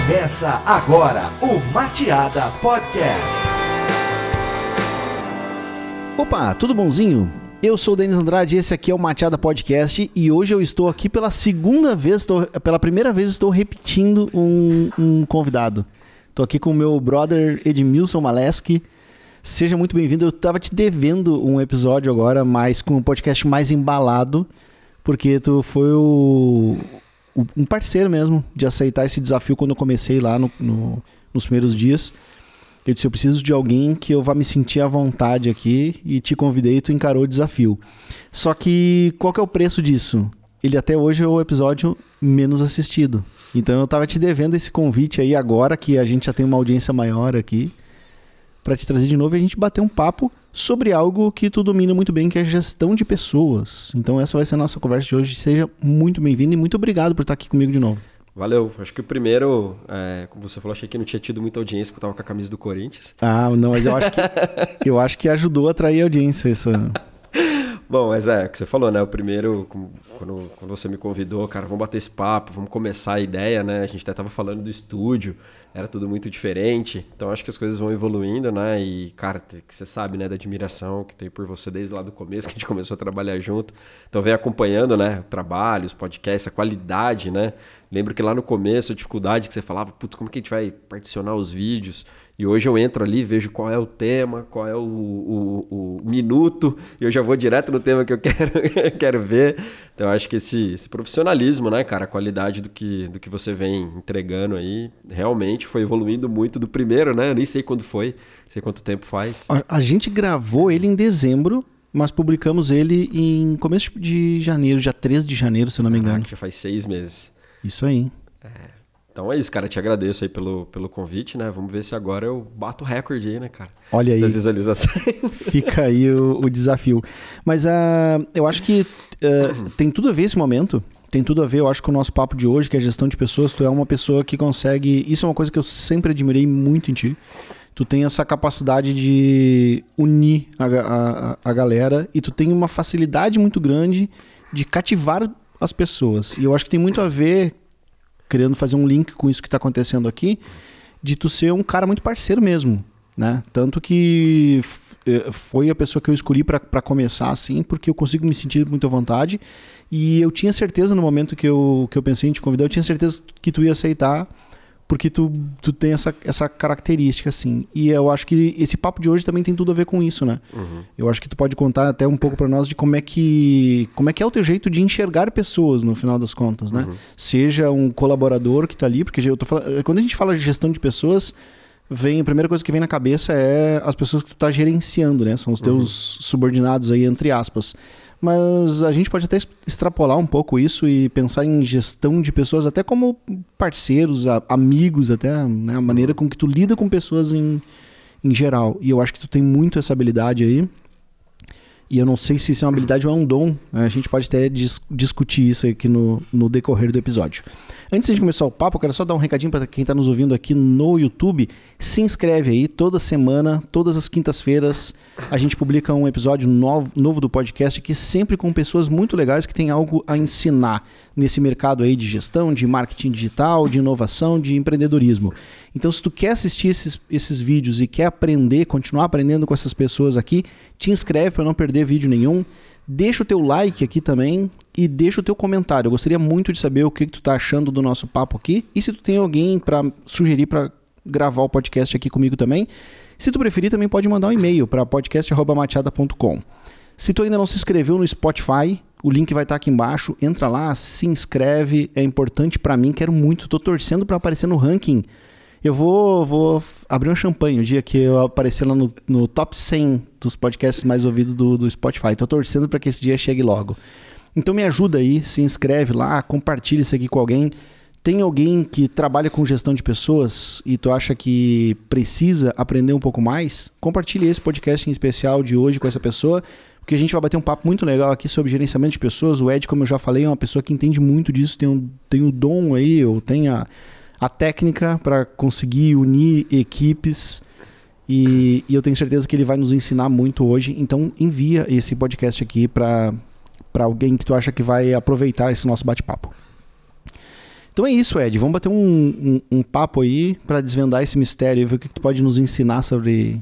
Começa agora o Mateada Podcast. Opa, tudo bonzinho? Eu sou o Denis Andrade, esse aqui é o Mateada Podcast e hoje eu estou aqui pela primeira vez estou repetindo um convidado. Estou aqui com o meu brother Edmilson Maleski. Seja muito bem-vindo. Eu estava te devendo um episódio agora, mas com um podcast mais embalado, porque tu foi um parceiro mesmo de aceitar esse desafio quando eu comecei lá nos primeiros dias. Eu disse, eu preciso de alguém que eu vá me sentir à vontade aqui e te convidei e tu encarou o desafio. Só que qual que é o preço disso? Ele até hoje é o episódio menos assistido. Então eu tava te devendo esse convite aí agora que a gente já tem uma audiência maior aqui para te trazer de novo e a gente bater um papo sobre algo que tu domina muito bem, que é a gestão de pessoas. Então essa vai ser a nossa conversa de hoje. Seja muito bem-vindo e muito obrigado por estar aqui comigo de novo. Valeu. Acho que o primeiro, como você falou, achei que não tinha tido muita audiência porque eu tava com a camisa do Corinthians. Ah, não, mas eu acho que ajudou a atrair audiência essa... Bom, mas o que você falou, né? O primeiro, quando você me convidou, cara, vamos bater esse papo, vamos começar a ideia, né? A gente até tava falando do estúdio, era tudo muito diferente. Então acho que as coisas vão evoluindo, né? E, cara, que você sabe, né? Da admiração que tem por você desde lá do começo, que a gente começou a trabalhar junto. Então vem acompanhando, né? O trabalho, os podcasts, a qualidade, né? Lembro que lá no começo, a dificuldade que você falava, putz, como que a gente vai particionar os vídeos? E hoje eu entro ali, vejo qual é o tema, qual é o minuto, e eu já vou direto no tema que eu quero ver. Então eu acho que esse profissionalismo, né, cara, a qualidade do que você vem entregando aí, realmente foi evoluindo muito do primeiro, né? Eu nem sei quando foi, não sei quanto tempo faz. A gente gravou ele em dezembro, mas publicamos ele em começo de janeiro, dia 13 de janeiro, se eu não me engano. Já faz 6 meses. Isso aí. Então é isso, cara. Te agradeço aí pelo convite, né? Vamos ver se agora eu bato o recorde aí, né, cara? Olha aí. Das visualizações. Fica aí o desafio. Mas eu acho que tem tudo a ver esse momento. Tem tudo a ver, eu acho, com o nosso papo de hoje, que é a gestão de pessoas. Tu é uma pessoa que consegue... Isso é uma coisa que eu sempre admirei muito em ti. Tu tem essa capacidade de unir a galera e tu tem uma facilidade muito grande de cativar as pessoas. E eu acho que tem muito a ver... querendo fazer um link com isso que está acontecendo aqui, de tu ser um cara muito parceiro mesmo, né? Tanto que foi a pessoa que eu escolhi para começar assim, porque eu consigo me sentir muito à vontade e eu tinha certeza no momento que eu pensei em te convidar, eu tinha certeza que tu ia aceitar, porque tu tem essa característica, assim. E eu acho que esse papo de hoje também tem tudo a ver com isso, né? Uhum. Eu acho que tu pode contar até um pouco para nós de como é que é o teu jeito de enxergar pessoas, no final das contas, né? Uhum. Seja um colaborador que tá ali, porque quando a gente fala de gestão de pessoas, a primeira coisa que vem na cabeça é as pessoas que tu tá gerenciando, né? São os teus subordinados aí, entre aspas. Mas a gente pode até extrapolar um pouco isso e pensar em gestão de pessoas até como parceiros, amigos até, né? A maneira com que tu lida com pessoas em geral. E eu acho que tu tem muito essa habilidade aí. E eu não sei se isso é uma habilidade ou é um dom. A gente pode até discutir isso aqui no decorrer do episódio. Antes de começar o papo, eu quero só dar um recadinho para quem está nos ouvindo aqui no YouTube. Se inscreve aí, toda semana, todas as quintas-feiras, a gente publica um episódio novo do podcast aqui, sempre com pessoas muito legais que têm algo a ensinar nesse mercado aí de gestão, de marketing digital, de inovação, de empreendedorismo. Então, se tu quer assistir esses vídeos e quer aprender, continuar aprendendo com essas pessoas aqui, te inscreve para não perder vídeo nenhum. Deixa o teu like aqui também e deixa o teu comentário. Eu gostaria muito de saber o que tu tá achando do nosso papo aqui e se tu tem alguém para sugerir para gravar o podcast aqui comigo também. Se tu preferir, também pode mandar um e-mail para podcast@mateada.com. Se tu ainda não se inscreveu no Spotify, o link vai estar aqui embaixo. Entra lá, se inscreve. É importante para mim, quero muito. Tô torcendo para aparecer no ranking. Eu vou abrir um champanhe o dia que eu aparecer lá no top 100 dos podcasts mais ouvidos do Spotify. Tô torcendo para que esse dia chegue logo. Então me ajuda aí, se inscreve lá, compartilha isso aqui com alguém. Tem alguém que trabalha com gestão de pessoas e tu acha que precisa aprender um pouco mais? Compartilha esse podcast em especial de hoje com essa pessoa, porque a gente vai bater um papo muito legal aqui sobre gerenciamento de pessoas. O Ed, como eu já falei, é uma pessoa que entende muito disso, tem o dom aí, ou tem a técnica para conseguir unir equipes e eu tenho certeza que ele vai nos ensinar muito hoje. Então envia esse podcast aqui para alguém que tu acha que vai aproveitar esse nosso bate-papo. Então é isso, Ed. Vamos bater um papo aí para desvendar esse mistério e ver o que tu pode nos ensinar sobre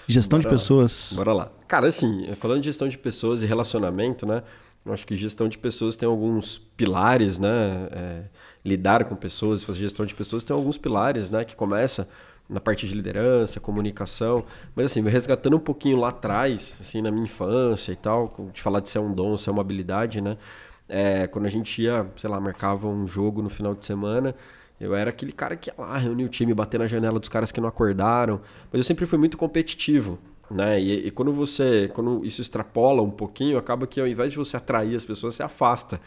gestão de pessoas. Bora lá. Cara, assim, falando de gestão de pessoas e relacionamento, né? Eu acho que gestão de pessoas tem alguns pilares, né? Lidar com pessoas, fazer gestão de pessoas tem alguns pilares, né? Que começa na parte de liderança, comunicação. Mas assim, me resgatando um pouquinho lá atrás, assim, na minha infância e tal, de falar de ser um dom, ser uma habilidade, né? Quando a gente ia, sei lá, marcava um jogo no final de semana, eu era aquele cara que ia lá reunir o time, bater na janela dos caras que não acordaram. Mas eu sempre fui muito competitivo, né? E quando isso extrapola um pouquinho, acaba que ao invés de você atrair as pessoas, você afasta,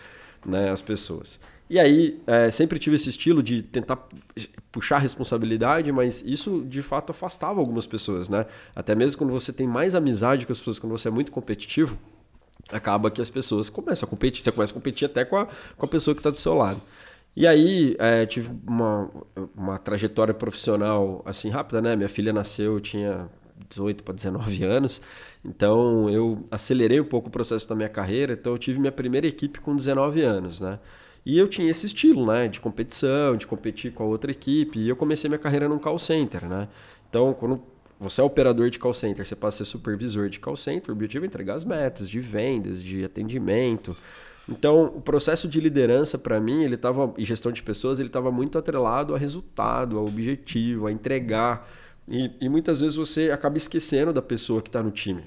né, as pessoas. E aí, sempre tive esse estilo de tentar puxar a responsabilidade, mas isso de fato afastava algumas pessoas, né? Até mesmo quando você tem mais amizade com as pessoas, quando você é muito competitivo, acaba que as pessoas começam a competir. Você começa a competir até com a pessoa que está do seu lado. E aí, tive uma trajetória profissional assim rápida, né? Minha filha nasceu, eu tinha 18 para 19 anos, então eu acelerei um pouco o processo da minha carreira, então eu tive minha primeira equipe com 19 anos, né? E eu tinha esse estilo, né, de competição, de competir com a outra equipe, e eu comecei minha carreira num call center, né? Então, quando você é operador de call center, você passa a ser supervisor de call center, o objetivo é entregar as metas de vendas, de atendimento. Então, o processo de liderança, para mim, e gestão de pessoas, ele estava muito atrelado a resultado, a objetivo, a entregar. E muitas vezes você acaba esquecendo da pessoa que está no time.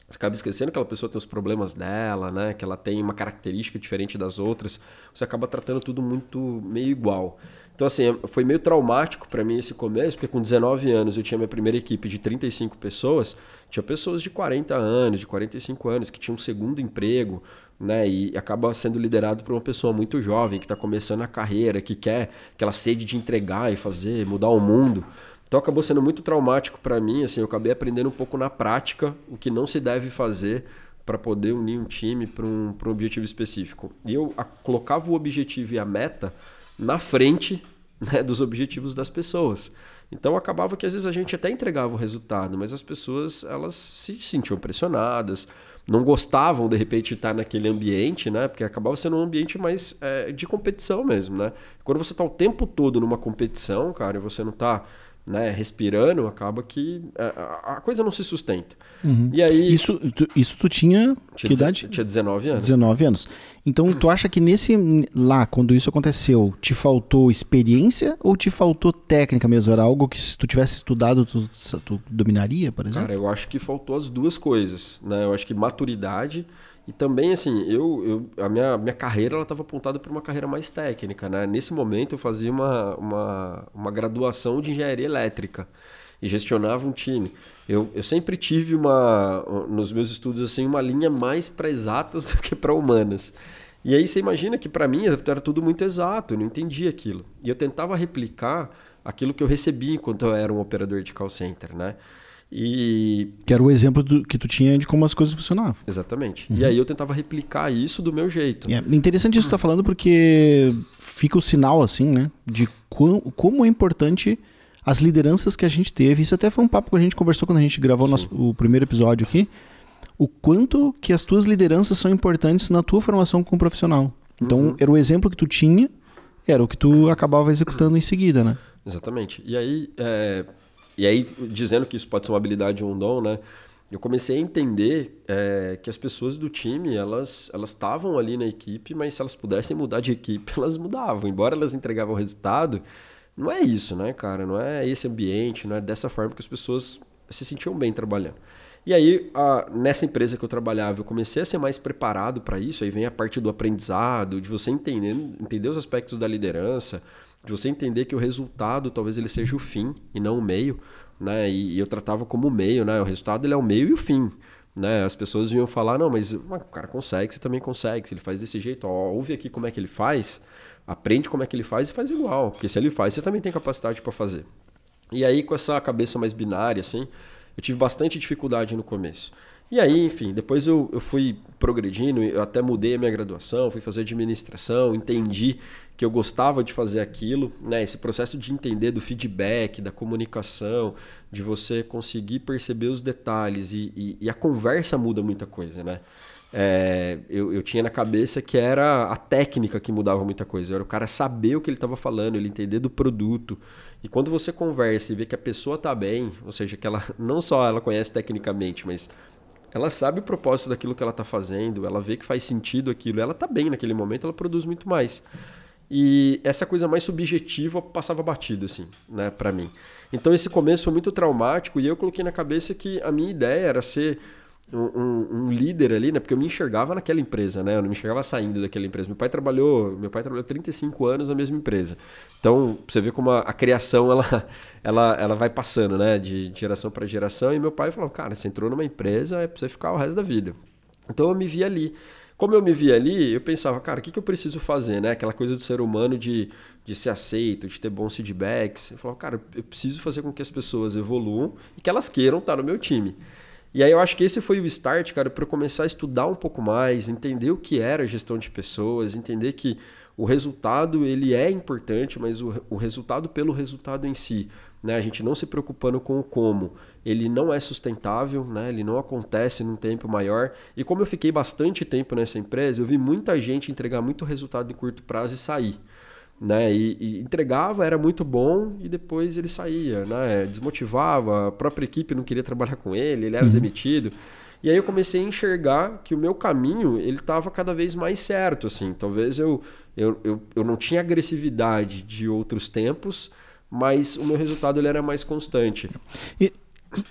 Você acaba esquecendo que aquela pessoa tem os problemas dela, né? Que ela tem uma característica diferente das outras. Você acaba tratando tudo muito meio igual. Então, assim, foi meio traumático para mim esse começo, porque com 19 anos eu tinha minha primeira equipe de 35 pessoas, tinha pessoas de 40 anos, de 45 anos, que tinham um segundo emprego, né? E acaba sendo liderado por uma pessoa muito jovem, que está começando a carreira, que quer aquela sede de entregar e fazer, mudar o mundo. Então acabou sendo muito traumático para mim, assim, eu acabei aprendendo um pouco na prática o que não se deve fazer para poder unir um time para um objetivo específico. E eu colocava o objetivo e a meta na frente, né, dos objetivos das pessoas. Então acabava que às vezes a gente até entregava o resultado, mas as pessoas elas se sentiam pressionadas, não gostavam de repente de estar naquele ambiente, né? Porque acabava sendo um ambiente mais de competição mesmo, né? Quando você está o tempo todo numa competição, cara, e você não está, né, respirando, acaba que a coisa não se sustenta. Uhum. E aí, isso tu tinha que idade? Tinha 19 anos. 19 anos. Então, tu acha que quando isso aconteceu, te faltou experiência ou te faltou técnica mesmo? Era algo que se tu tivesse estudado, tu dominaria, por exemplo? Cara, eu acho que faltou as duas coisas, né? Eu acho que maturidade e também, assim, a minha carreira ela estava apontada para uma carreira mais técnica, né? Nesse momento eu fazia uma graduação de engenharia elétrica e gestionava um time. Eu sempre tive nos meus estudos assim, uma linha mais para exatas do que para humanas. E aí você imagina que para mim era tudo muito exato, eu não entendia aquilo. E eu tentava replicar aquilo que eu recebia enquanto eu era um operador de call center, né? Que era o exemplo que tu tinha de como as coisas funcionavam. Exatamente. Uhum. E aí eu tentava replicar isso do meu jeito. É interessante isso que tu tá falando, porque fica o sinal, assim, né? De como é importante as lideranças que a gente teve. Isso até foi um papo que a gente conversou quando a gente gravou o primeiro episódio aqui. O quanto que as tuas lideranças são importantes na tua formação como profissional. Então, era o exemplo que tu tinha, era o que tu acabava executando em seguida, né? Exatamente. E aí, dizendo que isso pode ser uma habilidade ou um dom, né? Eu comecei a entender que as pessoas do time, elas estavam ali na equipe, mas se elas pudessem mudar de equipe, elas mudavam. Embora elas entregavam resultado, não é isso, né, cara? Não é esse ambiente, não é dessa forma que as pessoas se sentiam bem trabalhando. E aí, nessa empresa que eu trabalhava, eu comecei a ser mais preparado para isso. Aí vem a parte do aprendizado, de você entender os aspectos da liderança, de você entender que o resultado talvez ele seja o fim e não o meio, né? E eu tratava como o meio, né? O resultado ele é o meio e o fim, né? As pessoas vinham falar, não, mas o cara consegue, você também consegue. Se ele faz desse jeito, ouve aqui como é que ele faz, aprende como é que ele faz e faz igual. Porque se ele faz, você também tem capacidade para fazer. E aí, com essa cabeça mais binária, assim, eu tive bastante dificuldade no começo. E aí, enfim, depois eu fui progredindo, eu até mudei a minha graduação, fui fazer administração, entendi que eu gostava de fazer aquilo, né? Esse processo de entender do feedback, da comunicação, de você conseguir perceber os detalhes e a conversa muda muita coisa, né? eu tinha na cabeça que era a técnica que mudava muita coisa. Era o cara saber o que ele estava falando, ele entender do produto. E quando você conversa e vê que a pessoa está bem, ou seja, que ela não só ela conhece tecnicamente, mas ela sabe o propósito daquilo que ela está fazendo, ela vê que faz sentido aquilo, ela está bem naquele momento, ela produz muito mais. E essa coisa mais subjetiva passava batido, assim, né, para mim. Então esse começo foi muito traumático e eu coloquei na cabeça que a minha ideia era ser um líder ali, né? Porque eu me enxergava naquela empresa, né? Eu não me enxergava saindo daquela empresa. Meu pai trabalhou 35 anos na mesma empresa. Então, você vê como a criação ela vai passando, né? De geração para geração. E meu pai falou, cara, você entrou numa empresa, é pra você ficar o resto da vida. Então, eu me via ali. Como eu me via ali, eu pensava, cara, o que eu preciso fazer, né? Aquela coisa do ser humano de ser aceito, de ter bons feedbacks. Eu falava, cara, eu preciso fazer com que as pessoas evoluam e que elas queiram estar no meu time. E aí eu acho que esse foi o start, cara, para eu começar a estudar um pouco mais, entender o que era gestão de pessoas, entender que o resultado ele é importante, mas o resultado pelo resultado em si, né? A gente não se preocupando com o como, ele não é sustentável, né? Ele não acontece num tempo maior. E como eu fiquei bastante tempo nessa empresa, eu vi muita gente entregar muito resultado em curto prazo e sair. Né? E entregava, era muito bom e depois ele saía, né? Desmotivava, a própria equipe não queria trabalhar com ele era demitido. E aí eu comecei a enxergar que o meu caminho ele estava cada vez mais certo. Assim. Talvez eu não tinha agressividade de outros tempos, mas o meu resultado ele era mais constante. E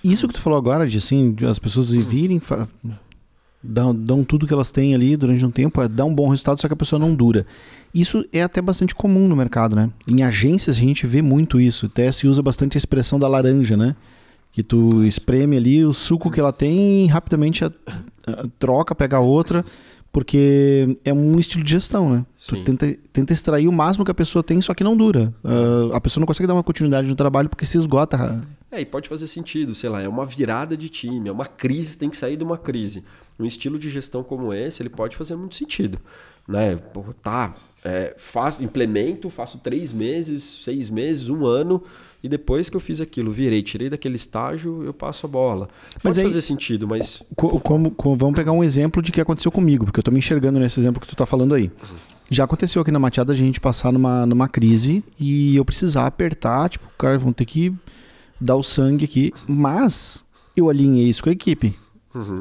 isso que tu falou agora, de assim, de as pessoas virem, dão tudo que elas têm ali durante um tempo, dá um bom resultado, só que a pessoa não dura. Isso é até bastante comum no mercado, né? Em agências a gente vê muito isso. Até se usa bastante a expressão da laranja, né? Que tu espreme ali o suco que ela tem e rapidamente troca, pega outra, porque é um estilo de gestão, né? Sim. Tu tenta extrair o máximo que a pessoa tem, só que não dura. A pessoa não consegue dar uma continuidade no trabalho porque se esgota. E pode fazer sentido, sei lá, é uma virada de time, é uma crise, tem que sair de uma crise. Um estilo de gestão como esse, ele pode fazer muito sentido, né? Implemento, faço 3 meses, 6 meses, 1 ano, e depois que eu fiz aquilo, tirei daquele estágio, eu passo a bola. Pode fazer sentido, mas... Vamos pegar um exemplo de que aconteceu comigo, porque eu tô me enxergando nesse exemplo que tu tá falando aí. Já aconteceu aqui na Matiada a gente passar numa crise e eu precisar apertar, tipo, cara, vão ter que dar o sangue aqui, mas eu alinhei isso com a equipe.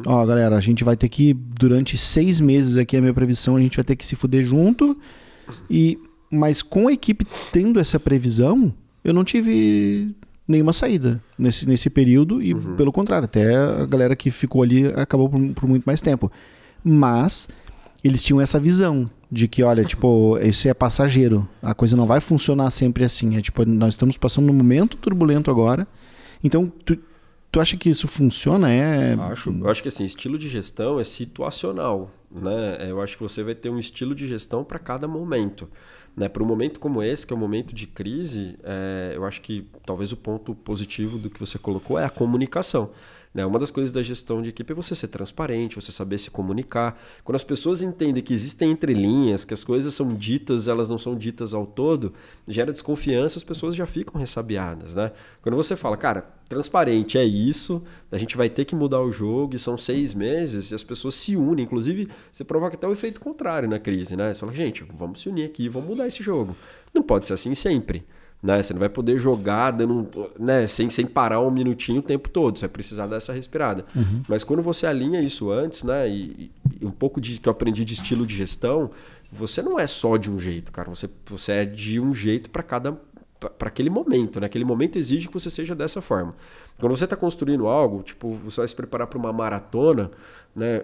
Ó, galera, a gente vai ter que, durante 6 meses aqui, a minha previsão, a gente vai ter que se fuder junto, mas com a equipe tendo essa previsão, eu não tive nenhuma saída nesse período e, pelo contrário, até a galera que ficou ali acabou por muito mais tempo. Mas eles tinham essa visão de que, olha, tipo, isso é passageiro, a coisa não vai funcionar sempre assim. É tipo, nós estamos passando um momento turbulento agora, então tu acha que isso funciona? Eu acho que assim, estilo de gestão é situacional, né? Eu acho que você vai ter um estilo de gestão para cada momento. Né? Para um momento como esse, que é um momento de crise, eu acho que talvez o ponto positivo do que você colocou é a comunicação. Né? Uma das coisas da gestão de equipe é você ser transparente, você saber se comunicar. Quando as pessoas entendem que existem entrelinhas, que as coisas são ditas, elas não são ditas ao todo, gera desconfiança, as pessoas já ficam ressabiadas. Né? Quando você fala, cara, transparente é isso, a gente vai ter que mudar o jogo e são 6 meses e as pessoas se unem. Inclusive, você provoca até o efeito contrário na crise. Né? Você fala, gente, vamos se unir aqui, vamos mudar esse jogo. Não pode ser assim sempre. Né? Você não vai poder jogar dando, né? sem parar um minutinho o tempo todo. Você vai precisar dar essa respirada. Mas quando você alinha isso antes, né? E um pouco que eu aprendi de estilo de gestão, você não é só de um jeito, cara. Você é de um jeito para aquele momento. Né? Aquele momento exige que você seja dessa forma. Quando você está construindo algo, tipo, você vai se preparar para uma maratona, né?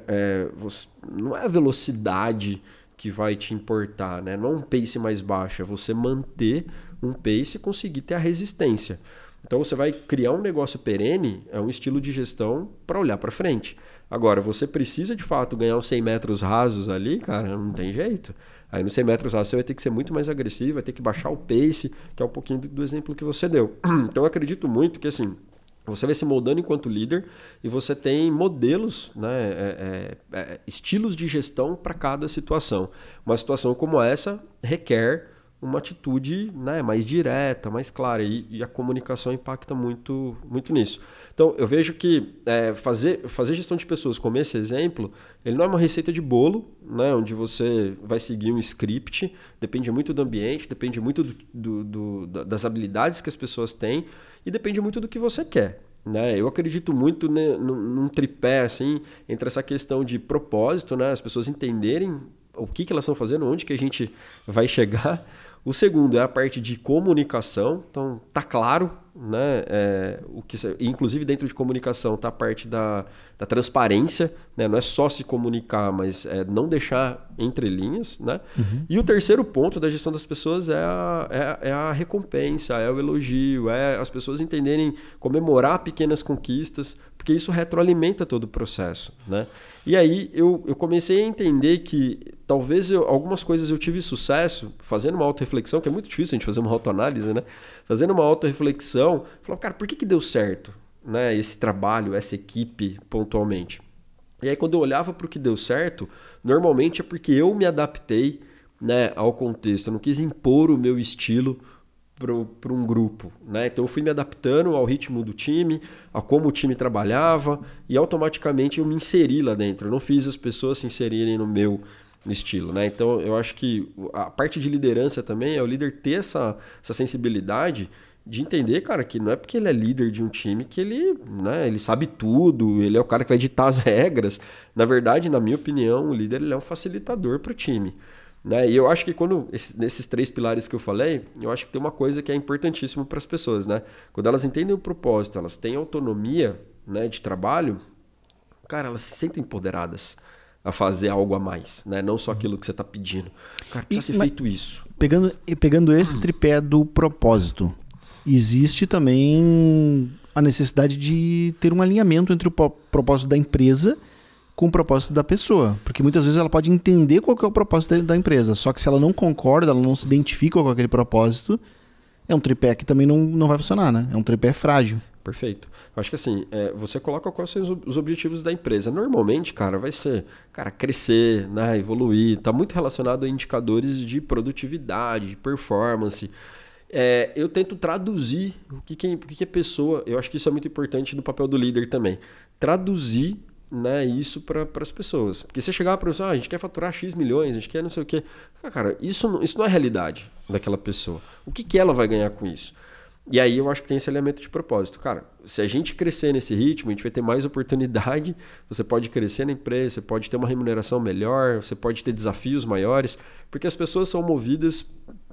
Não é a velocidade que vai te importar, né? Não é um pace mais baixo, é você manter um pace e conseguir ter a resistência. Então você vai criar um negócio perene, é um estilo de gestão para olhar para frente. Agora, você precisa de fato ganhar uns 100 metros rasos ali, cara, não tem jeito. Aí nos 100 metros rasos você vai ter que ser muito mais agressivo, vai ter que baixar o pace, que é um pouquinho do exemplo que você deu. Então eu acredito muito que assim, você vai se moldando enquanto líder e você tem modelos, né, estilos de gestão para cada situação. Uma situação como essa requer uma atitude, né, mais direta, mais clara, e a comunicação impacta muito, muito nisso. Então, eu vejo que fazer gestão de pessoas, como esse exemplo, ele não é uma receita de bolo, né, onde você vai seguir um script, depende muito do ambiente, depende muito das habilidades que as pessoas têm e depende muito do que você quer. Né? Eu acredito muito, né, num tripé assim, entre essa questão de propósito, né, as pessoas entenderem o que elas estão fazendo, onde que a gente vai chegar. O segundo é a parte de comunicação, então tá claro, né? Inclusive dentro de comunicação tá a parte da transparência, né? Não é só se comunicar, mas não deixar entre linhas, né? Uhum. E o terceiro ponto da gestão das pessoas é a recompensa, é o elogio, é as pessoas entenderem comemorar pequenas conquistas, porque isso retroalimenta todo o processo, né? E aí eu comecei a entender que talvez algumas coisas eu tive sucesso fazendo uma autorreflexão, que é muito difícil a gente fazer uma autoanálise, né? Fazendo uma autorreflexão, falava, cara, por que deu certo, né? Esse trabalho, essa equipe pontualmente? E aí quando eu olhava para o que deu certo, normalmente é porque eu me adaptei, né, ao contexto, eu não quis impor o meu estilo para um grupo, né? Então eu fui me adaptando ao ritmo do time, a como o time trabalhava e automaticamente eu me inseri lá dentro. Eu não fiz as pessoas se inserirem no meu estilo, né? Então eu acho que a parte de liderança também é o líder ter essa sensibilidade de entender, cara, que não é porque ele é líder de um time que ele, né, ele sabe tudo, ele é o cara que vai ditar as regras. Na verdade, na minha opinião, o líder ele é um facilitador para o time. Né? E eu acho que nesses 3 pilares que eu falei, eu acho que tem uma coisa que é importantíssima para as pessoas. Né? Quando elas entendem o propósito, elas têm autonomia, né, de trabalho, cara, elas se sentem empoderadas a fazer algo a mais, né? Não só aquilo que você está pedindo. Cara, precisa ser feito isso. Pegando esse tripé do propósito, existe também a necessidade de ter um alinhamento entre o propósito da empresa com o propósito da pessoa. Porque muitas vezes ela pode entender qual que é o propósito da empresa, só que se ela não concorda, ela não se identifica com aquele propósito, é um tripé que também não vai funcionar, né? É um tripé frágil. Perfeito. Eu acho que assim, você coloca quais são os objetivos da empresa. Normalmente, cara, vai ser, crescer, né, evoluir. Está muito relacionado a indicadores de produtividade, de performance. Eu tento traduzir o que é pessoa. Eu acho que isso é muito importante no papel do líder também. Traduzir, né, isso para as pessoas. Porque você chegar para a pessoa, a gente quer faturar X milhões, a gente quer não sei o quê. Cara, isso não é a realidade daquela pessoa. O que ela vai ganhar com isso? E aí eu acho que tem esse elemento de propósito. Cara, se a gente crescer nesse ritmo, a gente vai ter mais oportunidade, você pode crescer na empresa, você pode ter uma remuneração melhor, você pode ter desafios maiores, porque as pessoas são movidas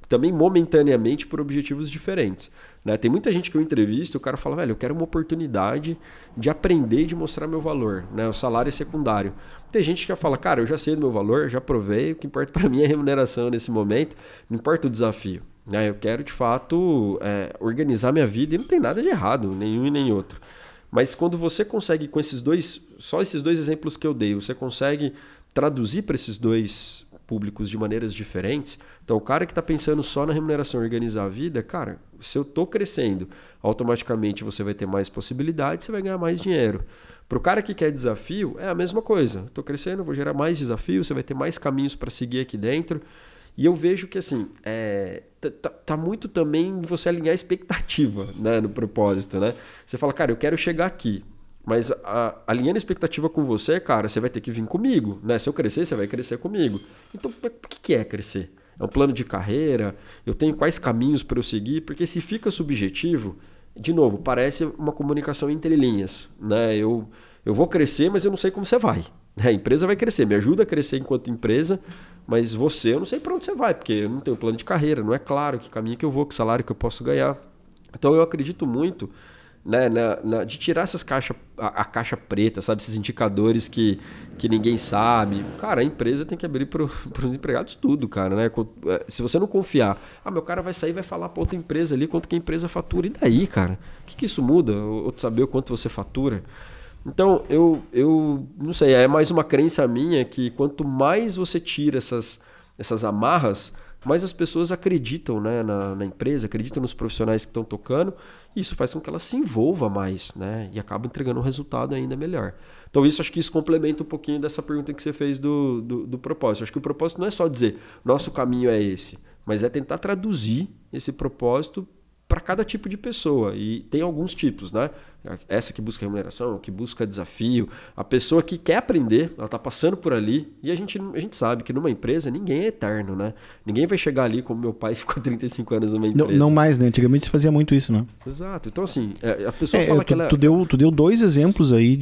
também momentaneamente por objetivos diferentes. Né? Tem muita gente que eu entrevisto e o cara fala, velho, eu quero uma oportunidade de aprender e de mostrar meu valor. Né? O salário é secundário. Tem gente que fala, cara, eu já sei do meu valor, já provei, o que importa para mim é a remuneração nesse momento, não importa o desafio. Né? Eu quero, de fato, organizar minha vida e não tem nada de errado, nenhum e nem outro. Mas quando você consegue, com esses dois exemplos que eu dei, você consegue traduzir para esses dois públicos de maneiras diferentes. Então, o cara que está pensando só na remuneração e organizar a vida, cara, se eu estou crescendo, automaticamente você vai ter mais possibilidades, você vai ganhar mais dinheiro. Para o cara que quer desafio, é a mesma coisa. Estou crescendo, vou gerar mais desafios, você vai ter mais caminhos para seguir aqui dentro. E eu vejo que assim, tá muito também você alinhar a expectativa, né, no propósito, né? Você fala, cara, eu quero chegar aqui. Mas alinhando a expectativa com você, cara, você vai ter que vir comigo, né? Se eu crescer, você vai crescer comigo. Então, o que é crescer? É um plano de carreira? Eu tenho quais caminhos para eu seguir? Porque se fica subjetivo, de novo, parece uma comunicação entre linhas, né? Eu vou crescer, mas eu não sei como você vai. A empresa vai crescer, me ajuda a crescer enquanto empresa, mas eu não sei para onde você vai, porque eu não tenho plano de carreira, não é claro que caminho que eu vou, que salário que eu posso ganhar. Então, eu acredito muito, né, de tirar a caixa preta, sabe? Esses indicadores que ninguém sabe. Cara, a empresa tem que abrir para os empregados tudo, cara, né? Se você não confiar, meu cara vai sair e vai falar para outra empresa ali quanto que a empresa fatura. E daí, cara? O que isso muda? Ou saber o quanto você fatura? Então, eu não sei, é mais uma crença minha que quanto mais você tira essas amarras, mais as pessoas acreditam, né, na empresa, acreditam nos profissionais que estão tocando, e isso faz com que elas se envolvam mais, né, e acabam entregando um resultado ainda melhor. Então acho que isso complementa um pouquinho dessa pergunta que você fez do propósito. Acho que o propósito não é só dizer, nosso caminho é esse, mas é tentar traduzir esse propósito para cada tipo de pessoa. E tem alguns tipos, né? Essa que busca remuneração, que busca desafio, a pessoa que quer aprender, ela está passando por ali, e a gente sabe que numa empresa ninguém é eterno, né? Ninguém vai chegar ali como meu pai ficou 35 anos numa empresa. Não mais, né? Antigamente se fazia muito isso, né? Exato. Então, assim, a pessoa fala que ela... Tu deu 2 exemplos aí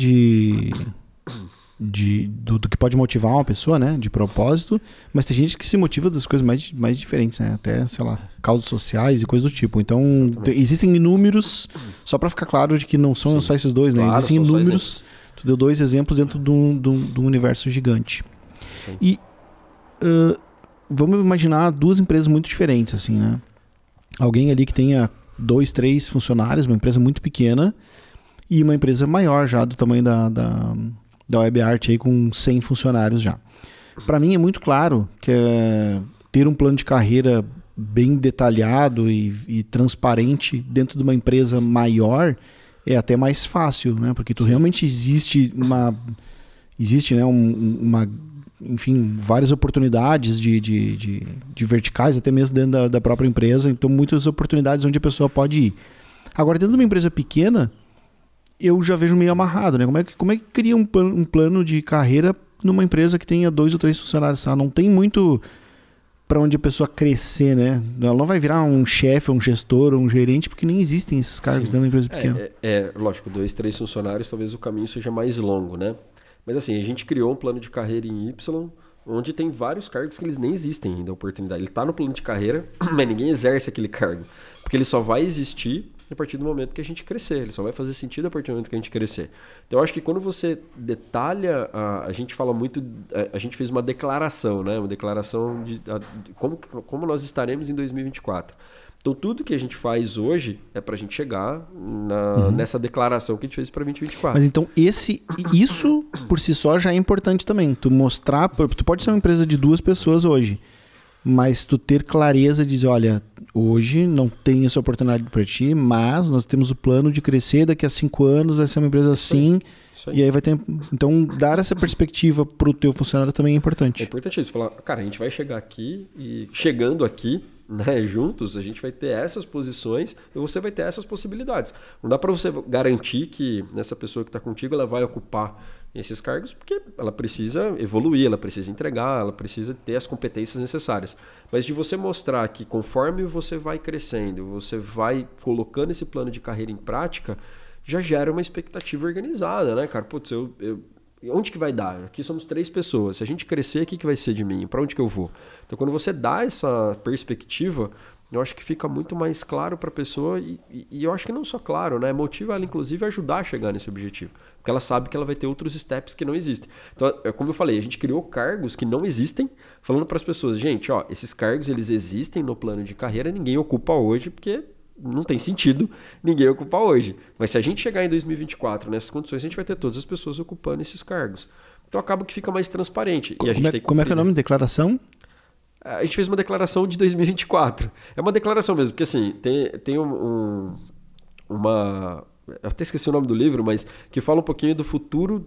do que pode motivar uma pessoa, né? De propósito, mas tem gente que se motiva das coisas mais diferentes, né? Até, sei lá, causas sociais e coisas do tipo. Então, existem inúmeros, só para ficar claro de que não são só esses dois, né? Claro, existem inúmeros. Tu deu 2 exemplos dentro de um universo gigante. Sim. E vamos imaginar 2 empresas muito diferentes, assim, né? Alguém ali que tenha 2, 3 funcionários, uma empresa muito pequena, e uma empresa maior já, do tamanho da WebArt aí, com 100 funcionários já. Para mim é muito claro que ter um plano de carreira bem detalhado e transparente dentro de uma empresa maior é até mais fácil, né? Porque tu realmente existe né, enfim, várias oportunidades de verticais, até mesmo dentro da própria empresa. Então, muitas oportunidades onde a pessoa pode ir. Agora, dentro de uma empresa pequena, eu já vejo meio amarrado, né? Como é que cria um plano de carreira numa empresa que tenha 2 ou 3 funcionários? Tá? Não tem muito para onde a pessoa crescer, né? Ela não vai virar um chefe, um gestor, um gerente, porque nem existem esses cargos dentro da empresa pequena. Lógico, 2, 3 funcionários, talvez o caminho seja mais longo, né? Mas assim, a gente criou um plano de carreira em Y, onde tem vários cargos que eles nem existem ainda, a oportunidade. Ele está no plano de carreira, mas ninguém exerce aquele cargo. Porque ele só vai existir a partir do momento que a gente crescer. Ele só vai fazer sentido a partir do momento que a gente crescer. Então, eu acho que quando você detalha, a gente fala muito... A gente fez uma declaração, né? Uma declaração de como nós estaremos em 2024. Então, tudo que a gente faz hoje é para a gente chegar nessa declaração que a gente fez para 2024. Mas então, isso por si só já é importante também. Tu mostrar... Tu pode ser uma empresa de 2 pessoas hoje, mas tu ter clareza de dizer, olha, hoje não tem essa oportunidade para ti, mas nós temos o plano de crescer, daqui a 5 anos vai ser uma empresa assim, Isso aí. E aí vai ter... Então, dar essa perspectiva pro teu funcionário também é importante. É importante isso, falar, cara, a gente vai chegar aqui e chegando aqui, né, juntos, a gente vai ter essas posições e você vai ter essas possibilidades. Não dá para você garantir que essa pessoa que está contigo, ela vai ocupar esses cargos, porque ela precisa evoluir, ela precisa entregar, ela precisa ter as competências necessárias. Mas de você mostrar que conforme você vai crescendo, você vai colocando esse plano de carreira em prática, já gera uma expectativa organizada, né, cara? Putz, onde que vai dar? Aqui somos 3 pessoas. Se a gente crescer, o que vai ser de mim? Para onde que eu vou? Então, quando você dá essa perspectiva, eu acho que fica muito mais claro para a pessoa e eu acho que não só claro, né? Motiva ela, inclusive, a ajudar a chegar nesse objetivo. Porque ela sabe que ela vai ter outros steps que não existem. Então, como eu falei, a gente criou cargos que não existem, falando para as pessoas, gente, ó, esses cargos eles existem no plano de carreira, ninguém ocupa hoje, porque não tem sentido ninguém ocupar hoje. Mas se a gente chegar em 2024 nessas condições, a gente vai ter todas as pessoas ocupando esses cargos. Então acaba que fica mais transparente. E a gente tem que como é que é o nome? Declaração? A gente fez uma declaração de 2024. É uma declaração mesmo, porque assim, tem uma... Eu até esqueci o nome do livro, mas que fala um pouquinho do futuro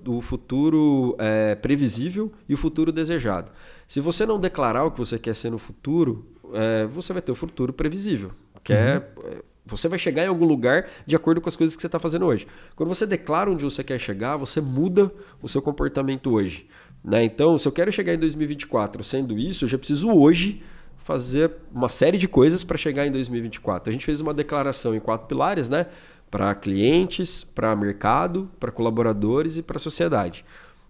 previsível e o futuro desejado. Se você não declarar o que você quer ser no futuro, você vai ter o futuro previsível. Você vai chegar em algum lugar de acordo com as coisas que você está fazendo hoje. Quando você declara onde você quer chegar, você muda o seu comportamento hoje. Né? Então, se eu quero chegar em 2024 sendo isso, eu já preciso hoje fazer uma série de coisas para chegar em 2024. A gente fez uma declaração em 4 pilares, né? Para clientes, para mercado, para colaboradores e para a sociedade.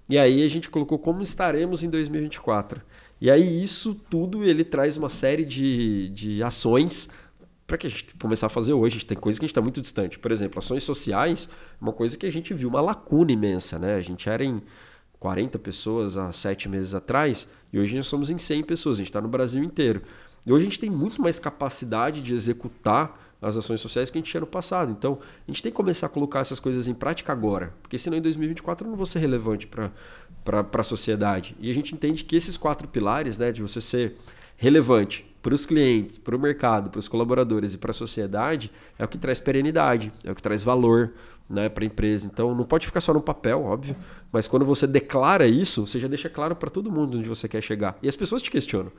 E aí a gente colocou como estaremos em 2024. E aí isso tudo ele traz uma série de ações para que a gente começar a fazer hoje. A gente tem coisas que a gente está muito distante. Por exemplo, ações sociais, uma coisa que a gente viu uma lacuna imensa. Né? A gente era em 40 pessoas há 7 meses atrás e hoje nós somos em 100 pessoas. A gente está no Brasil inteiro. E hoje a gente tem muito mais capacidade de executar as ações sociais que a gente tinha no passado. Então, a gente tem que começar a colocar essas coisas em prática agora. Porque senão em 2024 eu não vou ser relevante para a sociedade. E a gente entende que esses 4 pilares, né, de você ser relevante, para os clientes, para o mercado, para os colaboradores e para a sociedade, é o que traz perenidade, é o que traz valor, né, para a empresa. Então não pode ficar só no papel, óbvio, mas quando você declara isso, você já deixa claro para todo mundo onde você quer chegar. E as pessoas te questionam,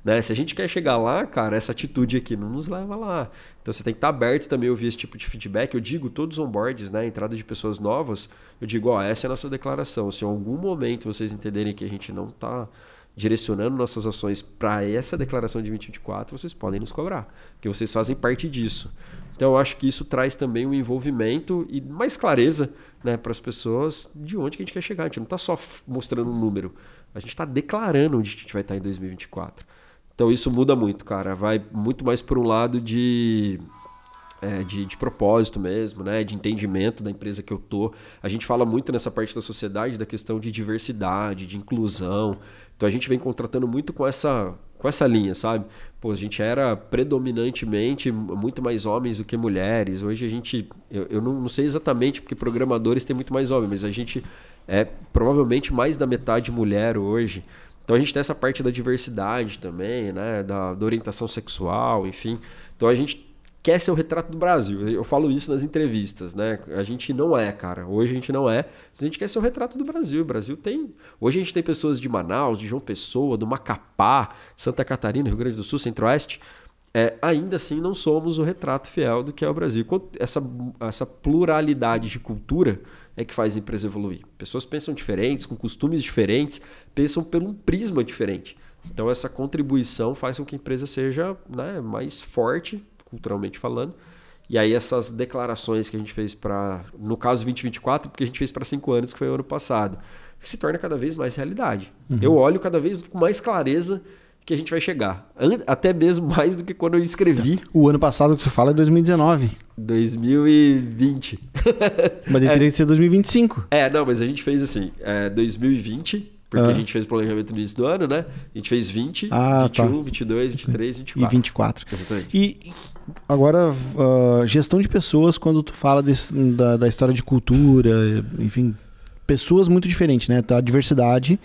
né? Se a gente quer chegar lá, cara, essa atitude aqui não nos leva lá. Então você tem que estar aberto também a ouvir esse tipo de feedback. Eu digo, todos os onboards, né, entrada de pessoas novas, eu digo, ó, essa é a nossa declaração. Se em algum momento vocês entenderem que a gente não está direcionando nossas ações para essa declaração de 2024, vocês podem nos cobrar, porque vocês fazem parte disso. Então eu acho que isso traz também um envolvimento e mais clareza, né, para as pessoas de onde que a gente quer chegar. A gente não está só mostrando um número, a gente está declarando onde a gente vai estar em 2024. Então isso muda muito, cara. Vai muito mais por um lado de propósito mesmo, né? De entendimento da empresa que eu tô. A gente fala muito nessa parte da sociedade da questão de diversidade, de inclusão. Então a gente vem contratando muito com essa linha, sabe? Pô, a gente era predominantemente muito mais homens do que mulheres. Hoje a gente, eu não sei exatamente, porque programadores tem muito mais homens, mas a gente é provavelmente mais da metade mulher hoje. Então a gente tem essa parte da diversidade também, né? Da orientação sexual, enfim. Então a gente quer ser o retrato do Brasil. Eu falo isso nas entrevistas, né? A gente não é, cara. Hoje a gente não é. Mas a gente quer ser o retrato do Brasil. O Brasil tem... Hoje a gente tem pessoas de Manaus, de João Pessoa, do Macapá, Santa Catarina, Rio Grande do Sul, Centro-Oeste. Ainda assim não somos o retrato fiel do que é o Brasil. Essa pluralidade de cultura é que faz a empresa evoluir. Pessoas pensam diferentes, com costumes diferentes, pensam por um prisma diferente. Então essa contribuição faz com que a empresa seja, né, mais forte, culturalmente falando. E aí essas declarações que a gente fez para, no caso 2024, porque a gente fez para 5 anos, que foi o ano passado, se torna cada vez mais realidade. Eu olho cada vez com mais clareza que a gente vai chegar. Até mesmo mais do que quando eu escrevi. O ano passado que tu fala é 2019. 2020. Mas teria que ser 2025. Não, mas a gente fez assim, 2020, porque a gente fez o planejamento no início do ano, né? A gente fez 20, 21, 22, 23, 24. E 24. Exatamente. E agora, gestão de pessoas, quando tu fala da história de cultura, enfim, pessoas muito diferentes, né? Tá? Diversidade.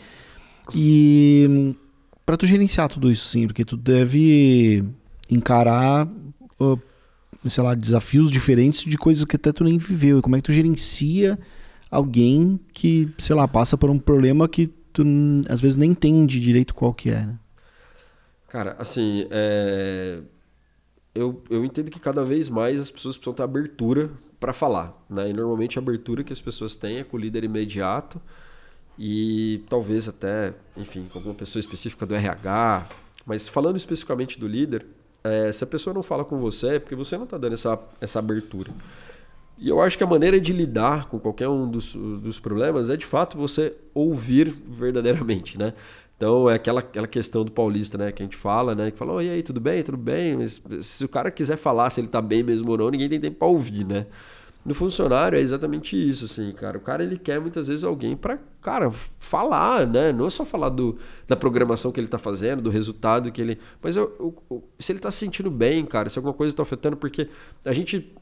E para tu gerenciar tudo isso, sim, porque tu deve encarar, sei lá, desafios diferentes de coisas que até tu nem viveu. E como é que tu gerencia alguém que, sei lá, passa por um problema que tu às vezes nem entende direito qual que é, né? Cara, assim, eu entendo que cada vez mais as pessoas precisam ter abertura para falar, né? E normalmente a abertura que as pessoas têm é com o líder imediato e talvez até, enfim, com alguma pessoa específica do RH. Mas falando especificamente do líder, se a pessoa não fala com você é porque você não está dando essa abertura. E eu acho que a maneira de lidar com qualquer um dos problemas é, de fato, você ouvir verdadeiramente, né? Então, é aquela questão do paulista, né? Que a gente fala, né? Que fala, oh, e aí, tudo bem? Tudo bem? Mas se o cara quiser falar se ele tá bem mesmo ou não, ninguém tem tempo para ouvir, né? No funcionário é exatamente isso, assim, cara. O cara, ele quer muitas vezes alguém para, cara, falar, né? Não é só falar da programação que ele tá fazendo, do resultado que ele... Mas se ele tá se sentindo bem, cara, se alguma coisa tá afetando, porque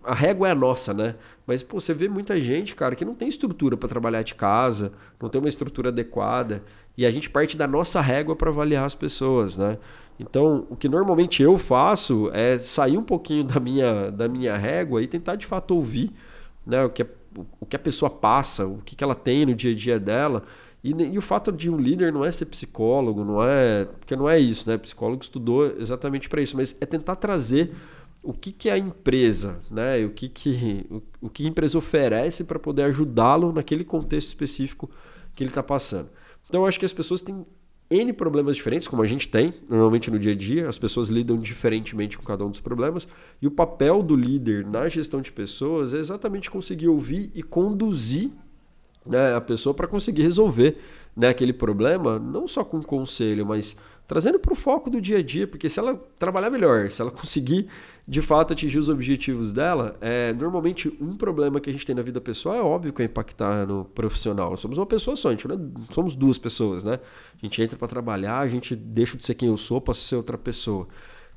a régua é a nossa, né? Mas, pô, você vê muita gente, cara, que não tem estrutura para trabalhar de casa, não tem uma estrutura adequada, e a gente parte da nossa régua para avaliar as pessoas, né? Então, o que normalmente eu faço é sair um pouquinho da minha régua e tentar, de fato, ouvir, né, o que a pessoa passa, o que ela tem no dia a dia dela. E o fato de um líder não é ser psicólogo, porque não é isso, né? O psicólogo estudou exatamente para isso, mas é tentar trazer o que a empresa, né? O que a empresa oferece para poder ajudá-lo naquele contexto específico que ele está passando. Então, eu acho que as pessoas têm N problemas diferentes, como a gente tem normalmente no dia a dia, as pessoas lidam diferentemente com cada um dos problemas, e o papel do líder na gestão de pessoas é exatamente conseguir ouvir e conduzir, né, a pessoa para conseguir resolver, né, aquele problema, não só com conselho, mas trazendo para o foco do dia a dia, porque se ela trabalhar melhor, se ela conseguir de fato atingir os objetivos dela, normalmente um problema que a gente tem na vida pessoal é óbvio que vai impactar no profissional. Nós somos uma pessoa só, a gente não somos duas pessoas, né? A gente entra para trabalhar, a gente deixa de ser quem eu sou para ser outra pessoa.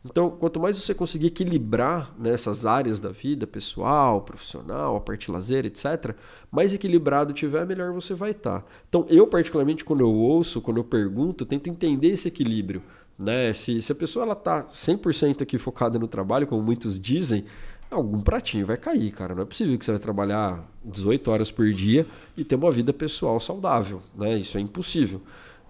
Então, quanto mais você conseguir equilibrar nessas áreas da vida, pessoal, profissional, a parte lazer, etc., mais equilibrado tiver, melhor você vai estar. Então, eu particularmente, quando eu ouço, quando eu pergunto, eu tento entender esse equilíbrio, né? Se a pessoa ela tá 100% aqui focada no trabalho, como muitos dizem, algum pratinho vai cair, cara. Não é possível que você vai trabalhar 18 horas por dia e ter uma vida pessoal saudável, né? Isso é impossível.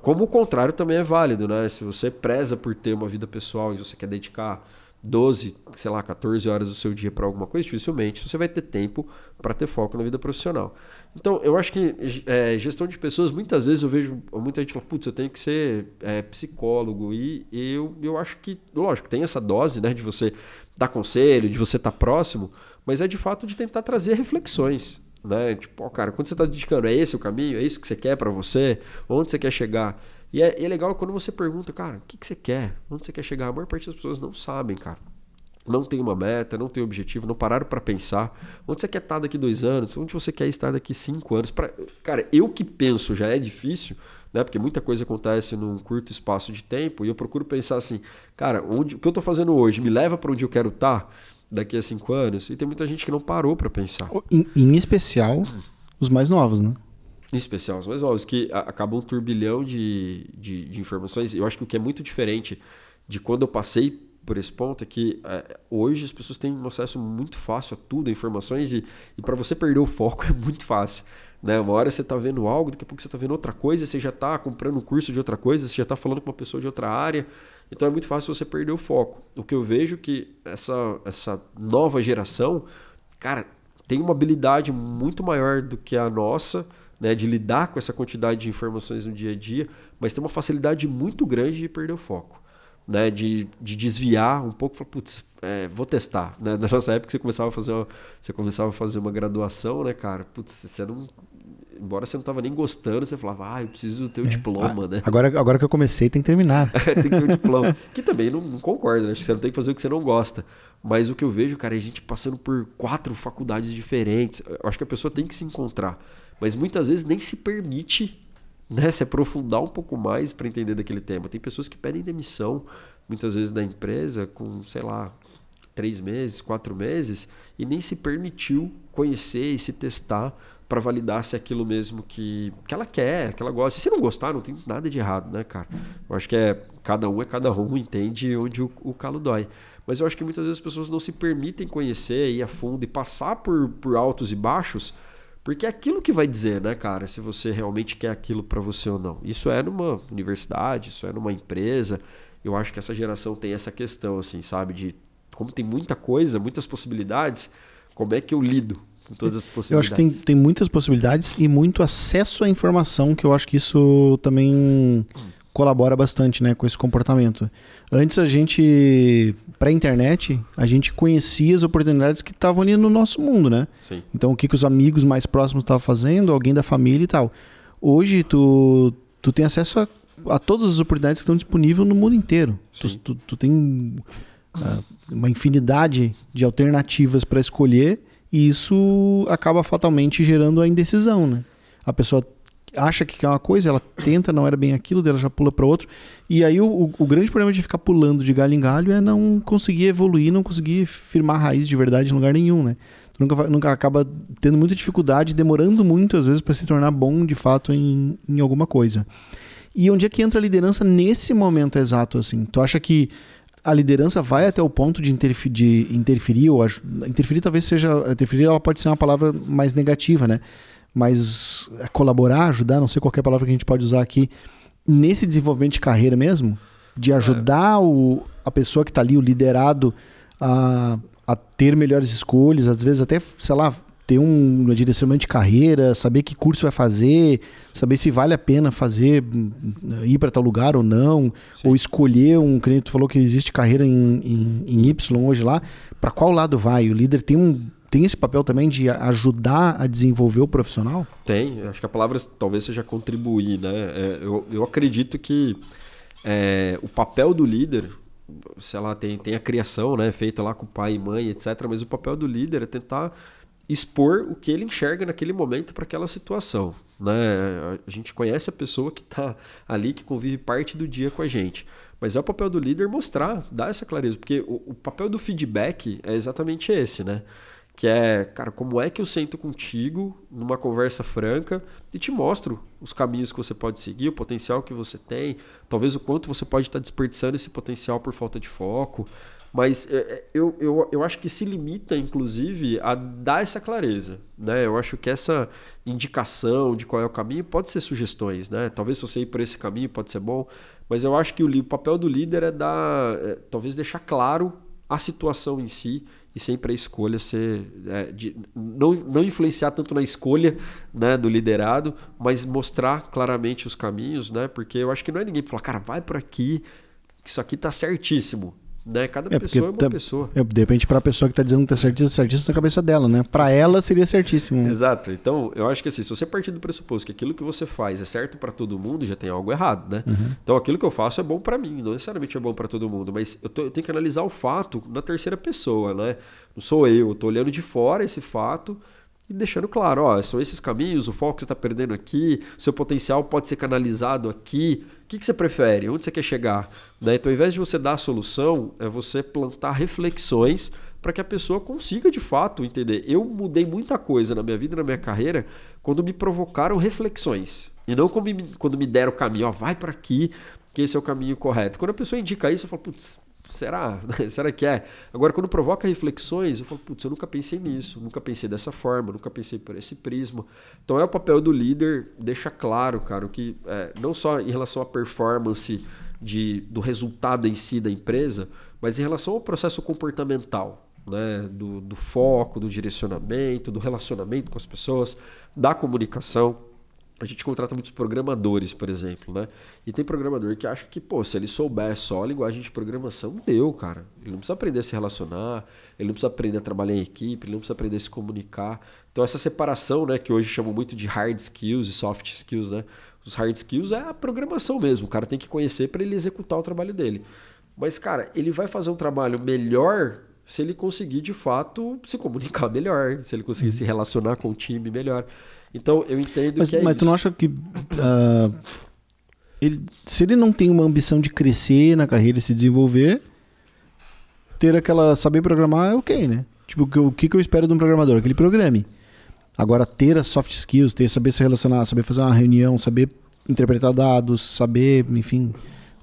Como o contrário também é válido, né? Se você preza por ter uma vida pessoal e você quer dedicar 12, sei lá, 14 horas do seu dia para alguma coisa, dificilmente você vai ter tempo para ter foco na vida profissional. Então, eu acho que gestão de pessoas, muitas vezes eu vejo muita gente falar, putz, eu tenho que ser psicólogo. E eu acho que, lógico, tem essa dose, né, de você dar conselho, de você estar próximo, mas é de fato de tentar trazer reflexões, né? Tipo, cara, quando você está dedicando, é esse o caminho? É isso que você quer para você? Onde você quer chegar? E é legal quando você pergunta, cara, o que você quer? Onde você quer chegar? A maior parte das pessoas não sabem, cara. Não tem uma meta, não tem objetivo, não pararam para pensar. Onde você quer estar daqui 2 anos? Onde você quer estar daqui 5 anos? Cara, eu que penso já é difícil, né? Porque muita coisa acontece num curto espaço de tempo e eu procuro pensar assim, cara, o que eu estou fazendo hoje me leva para onde eu quero estar daqui a 5 anos? E tem muita gente que não parou para pensar. Em especial, os mais novos, né? Em especial os mais novos, que acabam um turbilhão de informações. Eu acho que o que é muito diferente de quando eu passei por esse ponto é que hoje as pessoas têm um acesso muito fácil a tudo, a informações, e para você perder o foco é muito fácil. Né? Uma hora você está vendo algo, daqui a pouco você está vendo outra coisa, você já está comprando um curso de outra coisa, você já está falando com uma pessoa de outra área. Então é muito fácil você perder o foco. O que eu vejo que essa nova geração, cara, tem uma habilidade muito maior do que a nossa, né, de lidar com essa quantidade de informações no dia a dia, mas tem uma facilidade muito grande de perder o foco, né, de desviar um pouco, falar, putz, vou testar. Né? Na nossa época você começava a fazer uma graduação, né, cara, putz, embora você não estava nem gostando, você falava, eu preciso ter o diploma, né? Agora que eu comecei, tem que terminar. Tem que ter o diploma. Que também não concordo, né? Acho que você não tem que fazer o que você não gosta. Mas o que eu vejo, cara, é a gente passando por 4 faculdades diferentes. Eu acho que a pessoa tem que se encontrar. Mas muitas vezes nem se permite, né, se aprofundar um pouco mais para entender daquele tema. Tem pessoas que pedem demissão, muitas vezes da empresa, com, sei lá, 3 meses, 4 meses, e nem se permitiu conhecer e se testar para validar se é aquilo mesmo que ela quer, que ela gosta. E se não gostar, não tem nada de errado, né, cara? Eu acho que cada um entende onde o calo dói. Mas eu acho que muitas vezes as pessoas não se permitem conhecer, ir a fundo e passar por altos e baixos, porque é aquilo que vai dizer, né, cara, se você realmente quer aquilo para você ou não. Isso é numa universidade, isso é numa empresa. Eu acho que essa geração tem essa questão, assim, sabe? De como tem muita coisa, muitas possibilidades, como é que eu lido com todas as possibilidades? Eu acho que tem muitas possibilidades e muito acesso à informação, que eu acho que isso também colabora bastante, né, com esse comportamento. Antes pré-internet, a gente conhecia as oportunidades que estavam ali no nosso mundo, né? Sim. Então, o que os amigos mais próximos estavam fazendo, alguém da família e tal. Hoje, tu tem acesso a todas as oportunidades que estão disponíveis no mundo inteiro. Tu tem uma infinidade de alternativas para escolher e isso acaba fatalmente gerando a indecisão, né? A pessoa acha que quer uma coisa, ela tenta, não era bem aquilo, dela já pula para outro. E aí o grande problema de ficar pulando de galho em galho é não conseguir evoluir, não conseguir firmar raiz de verdade em lugar nenhum, né? Tu nunca acaba tendo muita dificuldade, demorando muito às vezes para se tornar bom de fato em alguma coisa. E onde é que entra a liderança nesse momento exato, assim? Tu acha que a liderança vai até o ponto de interferir, ou interferir talvez seja... Interferir ela pode ser uma palavra mais negativa, né? Mas colaborar, ajudar, não sei qual é a palavra que a gente pode usar aqui, nesse desenvolvimento de carreira mesmo, de ajudar a pessoa que está ali, o liderado, a ter melhores escolhas, às vezes até, sei lá, ter um direcionamento de carreira, saber que curso vai fazer, saber se vale a pena ir para tal lugar ou não, sim, ou escolher que tu falou que existe carreira em Y hoje lá, para qual lado vai? O líder tem esse papel também de ajudar a desenvolver o profissional? Tem, acho que a palavra talvez seja contribuir, né? Eu acredito que o papel do líder, sei lá, tem a criação, né, feita lá com pai e mãe, etc., mas o papel do líder é tentar expor o que ele enxerga naquele momento para aquela situação, né? A gente conhece a pessoa que está ali, que convive parte do dia com a gente, mas é o papel do líder mostrar, dar essa clareza, porque o papel do feedback é exatamente esse, né? que é, cara, como é que eu sento contigo numa conversa franca e te mostro os caminhos que você pode seguir, o potencial que você tem, talvez o quanto você pode estar desperdiçando esse potencial por falta de foco. Mas eu acho que se limita, inclusive, a dar essa clareza, né? Eu acho que essa indicação de qual é o caminho pode ser sugestões, né? Talvez se você ir por esse caminho pode ser bom, mas eu acho que o papel do líder é talvez deixar claro a situação em si e sempre a escolha ser... não influenciar tanto na escolha, né, do liderado, mas mostrar claramente os caminhos, né? Porque eu acho que não é ninguém que fala, cara, vai por aqui, que isso aqui tá certíssimo. Né? Cada pessoa é uma pessoa. De repente, para a pessoa que está dizendo que está certíssimo na cabeça dela, né? Para ela seria certíssimo. Exato. Então, eu acho que assim, se você partir do pressuposto que aquilo que você faz é certo para todo mundo, já tem algo errado, né? Uhum. Então, aquilo que eu faço é bom para mim, não necessariamente é bom para todo mundo, mas eu tenho que analisar o fato na terceira pessoa, né? Não sou eu tô olhando de fora esse fato e deixando claro, ó, são esses caminhos, o foco que você está perdendo aqui, o seu potencial pode ser canalizado aqui. O que você prefere? Onde você quer chegar? Né? Então, ao invés de você dar a solução, é você plantar reflexões para que a pessoa consiga, de fato, entender. Eu mudei muita coisa na minha vida, na minha carreira, quando me provocaram reflexões. E não quando me deram o caminho, ó, vai para aqui, que esse é o caminho correto. Quando a pessoa indica isso, eu falo, putz, será? Será que é? Agora, quando provoca reflexões, eu falo, putz, eu nunca pensei nisso, nunca pensei dessa forma, nunca pensei por esse prisma. Então, é o papel do líder deixar claro, cara, o que não só em relação à performance do resultado em si da empresa, mas em relação ao processo comportamental, né? Do foco, do direcionamento, do relacionamento com as pessoas, da comunicação. A gente contrata muitos programadores, por exemplo, né? E tem programador que acha que, pô, se ele souber só a linguagem de programação, deu, cara. Ele não precisa aprender a se relacionar, ele não precisa aprender a trabalhar em equipe, ele não precisa aprender a se comunicar. Então, essa separação, né, que hoje chamam muito de hard skills e soft skills, né? Os hard skills é a programação mesmo. O cara tem que conhecer para ele executar o trabalho dele. Mas, cara, ele vai fazer um trabalho melhor se ele conseguir, de fato, se comunicar melhor, se ele conseguir se relacionar com o time melhor. Então, eu entendo que é isso. Mas tu não acha que... se ele não tem uma ambição de crescer na carreira e se desenvolver, ter aquela... Saber programar é ok, né? Tipo, o que eu espero de um programador? Que ele programe. Agora, ter as soft skills, saber se relacionar, saber fazer uma reunião, saber interpretar dados, saber, enfim,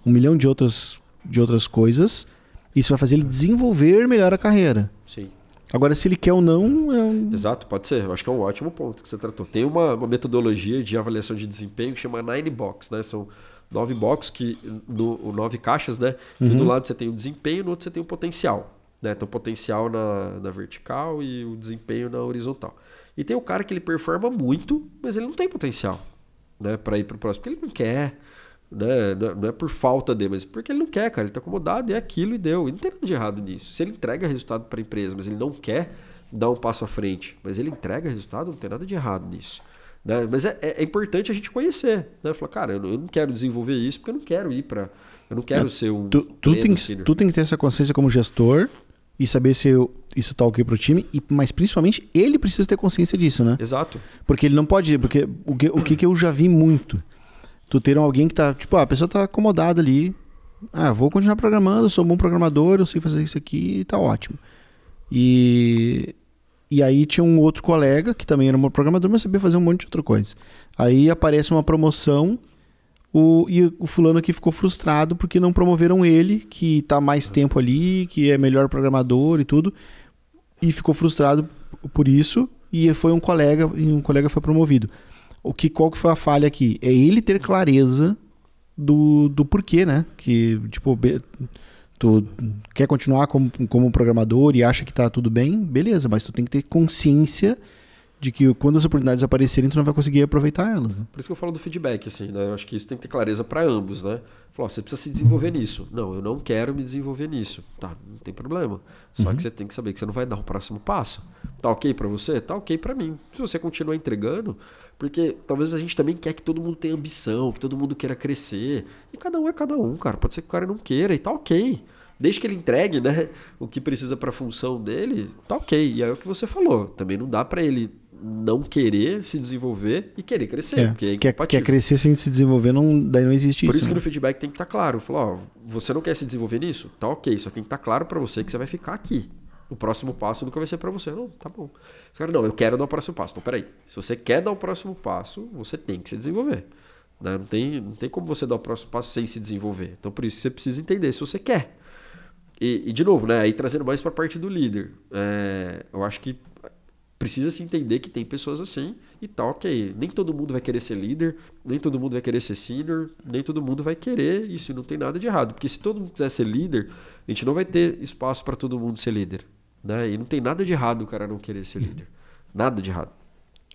1 milhão de outras coisas, isso vai fazer ele desenvolver melhor a carreira. Sim. Agora, se ele quer ou não... Exato, pode ser. Eu acho que é um ótimo ponto que você tratou. Tem uma metodologia de avaliação de desempenho que chama 9 Box, né? São 9 boxes, 9 caixas, né? Que do lado você tem o desempenho, no outro você tem o potencial. Né? Então, potencial na vertical e o desempenho na horizontal. E tem o cara que ele performa muito, mas ele não tem potencial, né, para ir para o próximo. Porque ele não quer, né? Não é por falta de, mas porque ele não quer, cara. Ele está acomodado, é aquilo e deu. E não tem nada de errado nisso. Se ele entrega resultado para a empresa, mas ele não quer dar um passo à frente, mas ele entrega resultado, não tem nada de errado nisso. Né? Mas é importante a gente conhecer. Né? Falar, cara, eu não quero desenvolver isso porque eu não quero ir para... Eu não quero ser um... Tu tem que ter essa consciência como gestor e saber se isso tá ok pro time, mas principalmente ele precisa ter consciência disso, né? Exato. Porque ele não pode... Porque o que eu já vi muito... Tu ter alguém que tá... Tipo, a pessoa tá acomodada ali. Vou continuar programando, eu sou um bom programador, eu sei fazer isso aqui e tá ótimo. E aí tinha um outro colega que também era um bom programador, mas sabia fazer um monte de outra coisa. Aí aparece uma promoção e o fulano aqui ficou frustrado porque não promoveram ele, que tá mais tempo ali, que é melhor programador e tudo. E ficou frustrado por isso e foi um colega foi promovido. Qual que foi a falha aqui? É ele ter clareza do porquê, né? Que, tipo, tu quer continuar como programador e acha que tá tudo bem, beleza, mas tu tem que ter consciência de que quando as oportunidades aparecerem, tu não vai conseguir aproveitar elas. Né? Por isso que eu falo do feedback, assim, né? Eu acho que isso tem que ter clareza para ambos, né? Falar, você precisa se desenvolver nisso. Não, eu não quero me desenvolver nisso. Tá, não tem problema. Só que você tem que saber que você não vai dar um próximo passo. Tá ok para você? Tá ok para mim. Se você continuar entregando, porque talvez a gente também quer que todo mundo tenha ambição, que todo mundo queira crescer. E cada um é cada um, cara. Pode ser que o cara não queira e tá ok. Desde que ele entregue, né, o que precisa para a função dele, tá ok. E aí é o que você falou. Também não dá para ele não querer se desenvolver e querer crescer. Porque é incompatível. Quer crescer sem se desenvolver, daí não existe isso. Por isso que né? no feedback tem que estar claro. Falar, você não quer se desenvolver nisso? Tá ok. Só tem que estar claro para você que você vai ficar aqui. O próximo passo nunca vai ser para você. Não, tá bom. Os caras, não, eu quero dar o próximo passo. Então, peraí. Se você quer dar o próximo passo, você tem que se desenvolver. Né? Não tem como você dar o próximo passo sem se desenvolver. Então, por isso, você precisa entender se você quer. E de novo, né? Aí trazendo mais para a parte do líder. Eu acho que precisa se entender que tem pessoas assim e tá ok. Nem todo mundo vai querer ser líder, nem todo mundo vai querer ser senior, nem todo mundo vai querer isso, e não tem nada de errado. Porque se todo mundo quiser ser líder, a gente não vai ter espaço para todo mundo ser líder. Né? E não tem nada de errado o cara não querer ser líder. Nada de errado.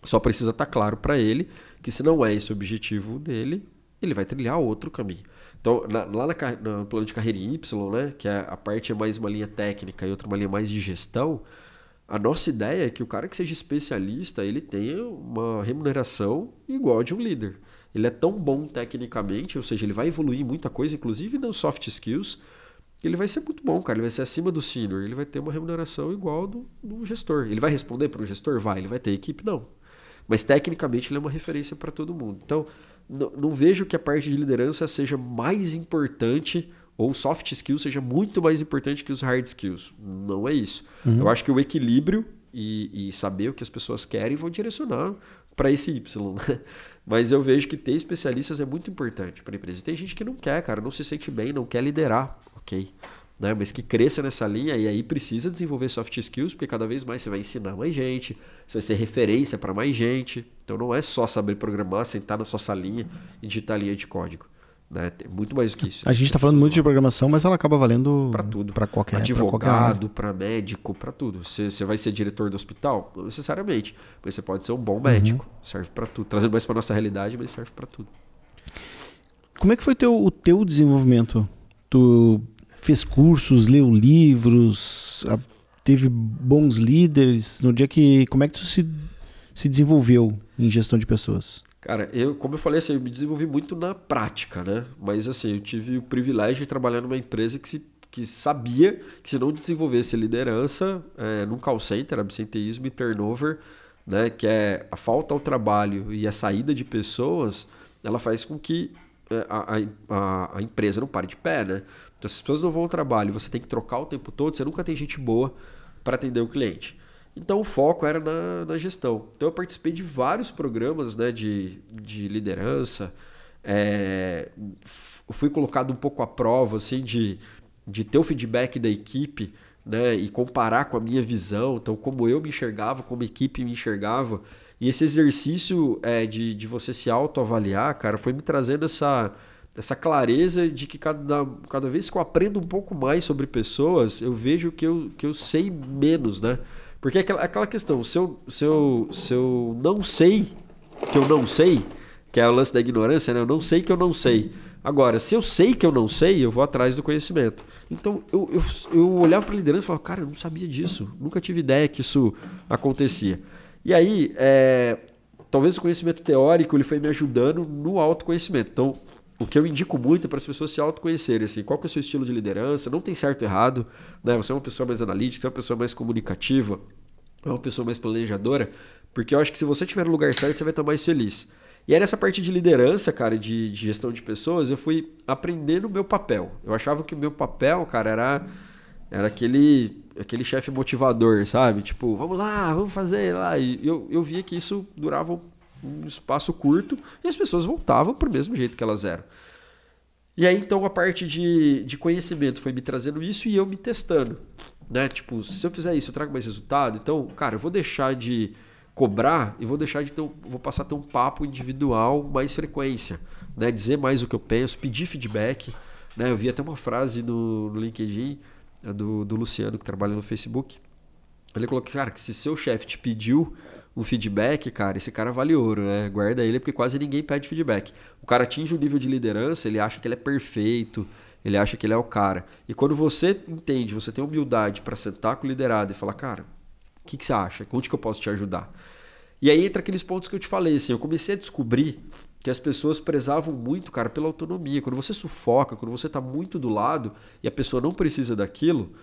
Só precisa estar claro para ele que se não é esse o objetivo dele, ele vai trilhar outro caminho. Então, lá no plano de carreira em Y, né, que a parte é mais uma linha técnica e outra uma linha mais de gestão, a nossa ideia é que o cara que seja especialista, ele tenha uma remuneração igual a de um líder. Ele é tão bom tecnicamente, ou seja, ele vai evoluir muita coisa, inclusive nos soft skills, ele vai ser muito bom, cara. Ele vai ser acima do senior, ele vai ter uma remuneração igual do gestor. Ele vai responder para o gestor? Vai. Ele vai ter equipe? Não. Mas tecnicamente ele é uma referência para todo mundo. Então, não vejo que a parte de liderança seja mais importante ou soft skills seja muito mais importante que os hard skills. Não é isso. Eu acho que o equilíbrio e saber o que as pessoas querem vão direcionar para esse Y. Né? Mas eu vejo que ter especialistas é muito importante para a empresa. Tem gente que não quer, cara, não se sente bem, não quer liderar, ok? Né? Mas que cresça nessa linha e aí precisa desenvolver soft skills, porque cada vez mais você vai ensinar mais gente, você vai ser referência para mais gente. Então não é só saber programar, sentar na sua salinha e digitar linha de código. Né? Tem muito mais do que isso. A gente está falando muito de programação, mas ela acaba valendo para tudo. Para qualquer advogado, para médico, para tudo. Você vai ser diretor do hospital? Não necessariamente. Mas você pode ser um bom médico. Serve para tudo. Trazendo mais para nossa realidade, mas serve para tudo. Como é que foi o teu desenvolvimento? Tu fez cursos, leu livros, teve bons líderes? No dia que... Como é que tu se desenvolveu em gestão de pessoas? Cara, como eu falei, assim, eu me desenvolvi muito na prática, né? Mas assim, eu tive o privilégio de trabalhar numa empresa que sabia que se não desenvolvesse liderança, num call center, absenteísmo e turnover, né? Que é a falta ao trabalho e a saída de pessoas, ela faz com que a empresa não pare de pé, né? Então, se as pessoas não vão ao trabalho, você tem que trocar o tempo todo, você nunca tem gente boa para atender o cliente. Então o foco era na gestão. Então eu participei de vários programas, né, de liderança. Fui colocado um pouco à prova assim, de ter o feedback da equipe, né, e comparar com a minha visão. Então como eu me enxergava, como a equipe me enxergava. E esse exercício de você se autoavaliar, cara, foi me trazendo essa clareza de que cada vez que eu aprendo um pouco mais sobre pessoas, eu vejo que eu sei menos, né? Porque aquela questão, se eu não sei que eu não sei, que é o lance da ignorância, né? Eu não sei que eu não sei. Agora, se eu sei que eu não sei, eu vou atrás do conhecimento. Então, eu olhava para a liderança e falava, cara, eu não sabia disso. Nunca tive ideia que isso acontecia. E aí, talvez o conhecimento teórico ele foi me ajudando no autoconhecimento. Então, o que eu indico muito é para as pessoas se autoconhecerem, assim, qual que é o seu estilo de liderança, não tem certo e errado, né? Você é uma pessoa mais analítica, você é uma pessoa mais comunicativa, é uma pessoa mais planejadora, porque eu acho que se você estiver no lugar certo, você vai estar mais feliz. E aí nessa parte de liderança, cara, de gestão de pessoas, eu fui aprendendo o meu papel. Eu achava que o meu papel, cara, era aquele chefe motivador, sabe? Tipo, vamos lá, vamos fazer lá. E eu via que isso durava um espaço curto e as pessoas voltavam pro mesmo jeito que elas eram. E aí, então, a parte de conhecimento foi me trazendo isso e eu me testando, né? Tipo, se eu fizer isso, eu trago mais resultado. Então, cara, eu vou deixar de cobrar e vou passar a ter um papo individual mais frequência, né? Dizer mais o que eu penso, pedir feedback, né? Eu vi até uma frase no LinkedIn do Luciano, que trabalha no Facebook. Ele colocou, cara, que se seu chefe te pediu um feedback, cara, esse cara vale ouro, né? Guarda ele, porque quase ninguém pede feedback. O cara atinge o nível de liderança, ele acha que ele é perfeito, ele acha que ele é o cara. E quando você entende, você tem humildade para sentar com o liderado e falar, cara, o que você acha? Onde que eu posso te ajudar? E aí entra aqueles pontos que eu te falei, assim, eu comecei a descobrir que as pessoas prezavam muito, cara, pela autonomia. Quando você sufoca, quando você está muito do lado e a pessoa não precisa daquilo,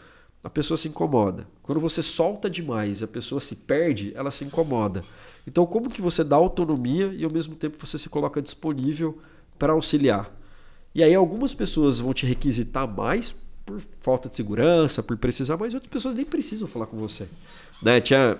a pessoa se incomoda. Quando você solta demais e a pessoa se perde, ela se incomoda. Então, como que você dá autonomia e ao mesmo tempo você se coloca disponível para auxiliar? E aí algumas pessoas vão te requisitar mais por falta de segurança, por precisar, mas outras pessoas nem precisam falar com você. Né? Tinha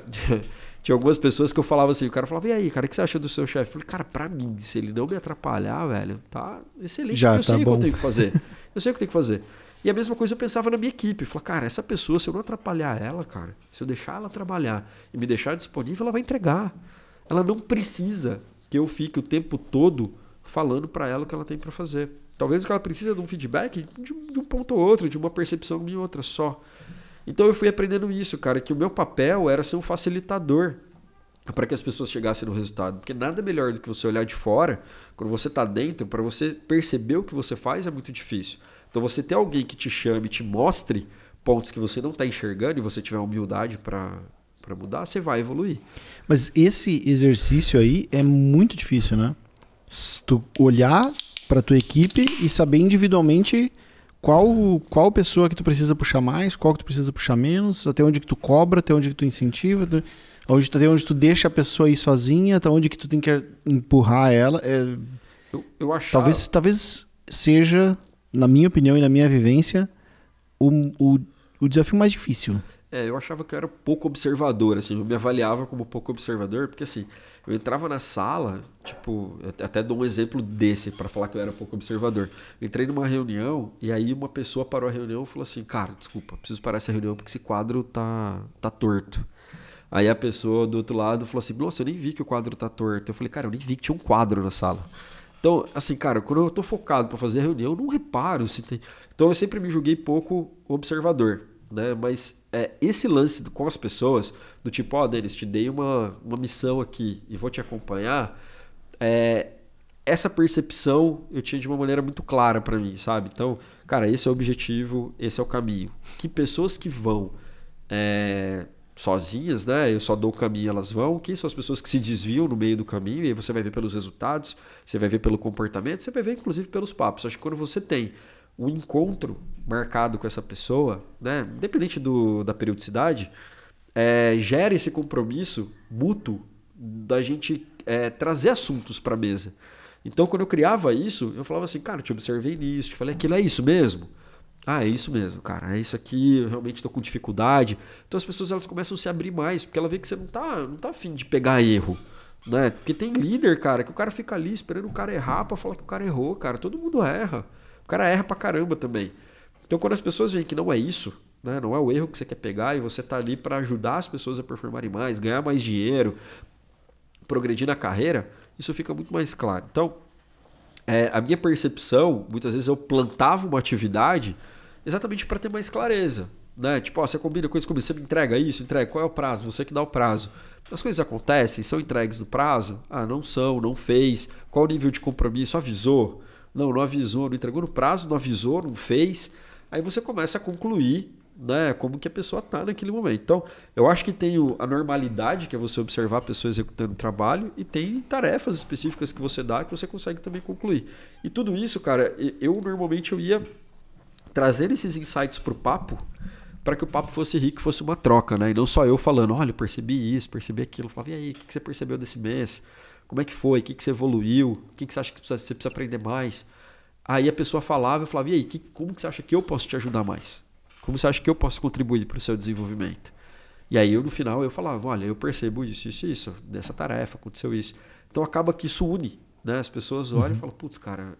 algumas pessoas que eu falava assim, o cara falava, e aí, cara, o que você acha do seu chefe? Eu falei, cara, pra mim, se ele não me atrapalhar, velho, tá excelente. Já eu tá sei o que bom. eu tenho que fazer. Eu sei o que eu tenho que fazer. E a mesma coisa eu pensava na minha equipe. Eu falei, cara, essa pessoa, se eu não atrapalhar ela, cara, se eu deixar ela trabalhar e me deixar disponível, ela vai entregar. Ela não precisa que eu fique o tempo todo falando pra ela o que ela tem pra fazer. Talvez o que ela precisa de um feedback de um ponto ou outro, de uma percepção minha ou outra só. Então eu fui aprendendo isso, cara, que o meu papel era ser um facilitador para que as pessoas chegassem no resultado. Porque nada melhor do que você olhar de fora, quando você está dentro, para você perceber o que você faz é muito difícil. Então você ter alguém que te chame, te mostre pontos que você não está enxergando e você tiver humildade para mudar, você vai evoluir. Mas esse exercício aí é muito difícil, né? Se tu olhar para tua equipe e saber individualmente qual pessoa que tu precisa puxar mais, qual que tu precisa puxar menos, até onde que tu cobra, até onde que tu incentiva, até onde tu deixa a pessoa ir sozinha, até onde que tu tem que empurrar ela. Eu achava... Talvez seja, na minha opinião e na minha vivência, o desafio mais difícil. Eu achava que eu era pouco observador, assim, eu me avaliava como pouco observador, porque assim, eu entrava na sala, tipo, eu até dou um exemplo desse para falar que eu era pouco observador. Eu entrei numa reunião e aí uma pessoa parou a reunião e falou assim, cara, desculpa, preciso parar essa reunião porque esse quadro tá torto. Aí a pessoa do outro lado falou assim, nossa, eu nem vi que o quadro tá torto. Eu falei, cara, eu nem vi que tinha um quadro na sala. Então, assim, cara, quando eu tô focado para fazer a reunião, eu não reparo se tem... Então eu sempre me julguei pouco observador. Né? Mas esse lance com as pessoas, do tipo, Denis, te dei uma missão aqui e vou te acompanhar, essa percepção eu tinha de uma maneira muito clara para mim, sabe? Então, cara, esse é o objetivo, esse é o caminho. Que pessoas que vão sozinhas, né? Eu só dou o caminho, elas vão. Quem são as pessoas que se desviam no meio do caminho? E aí você vai ver pelos resultados, você vai ver pelo comportamento, você vai ver inclusive pelos papos. Acho que quando você tem um encontro marcado com essa pessoa, né, independente da periodicidade, gera esse compromisso mútuo da gente trazer assuntos para a mesa. Então, quando eu criava isso, eu falava assim, cara, te observei nisso, te falei, aquilo é isso mesmo? Ah, é isso mesmo, cara, é isso aqui, eu realmente estou com dificuldade. Então as pessoas elas começam a se abrir mais, porque ela vê que você não tá afim de pegar erro. Né? Porque tem líder, cara, que o cara fica ali esperando o cara errar para falar que o cara errou, cara, todo mundo erra. O cara erra pra caramba também. Então, quando as pessoas veem que não é isso, né, não é o erro que você quer pegar e você tá ali para ajudar as pessoas a performarem mais, ganhar mais dinheiro, progredir na carreira, isso fica muito mais claro. Então, a minha percepção, muitas vezes eu plantava uma atividade exatamente para ter mais clareza. Né? Tipo, você combina coisas comigo, você me entrega isso, entrega, qual é o prazo? Você que dá o prazo. As coisas acontecem, são entregues no prazo? Ah, não são, não fez. Qual o nível de compromisso? Avisou? Não avisou, não entregou no prazo, não avisou, não fez. Aí você começa a concluir, né, como que a pessoa está naquele momento. Então, eu acho que tem a normalidade, que é você observar a pessoa executando o trabalho, e tem tarefas específicas que você dá que você consegue também concluir. E tudo isso, cara, eu normalmente ia trazer esses insights para o papo, para que o papo fosse rico, fosse uma troca, né? E não só eu falando, olha, eu percebi isso, percebi aquilo. Eu falava, e aí, o que você percebeu desse mês? Como é que foi? O que você evoluiu? O que você acha que você precisa aprender mais? Aí a pessoa falava, eu falava, e aí, como que você acha que eu posso te ajudar mais? Como você acha que eu posso contribuir para o seu desenvolvimento? E aí no final eu falava, olha, eu percebo isso, dessa tarefa, aconteceu isso. Então acaba que isso une, né? As pessoas olham e falam, putz, cara,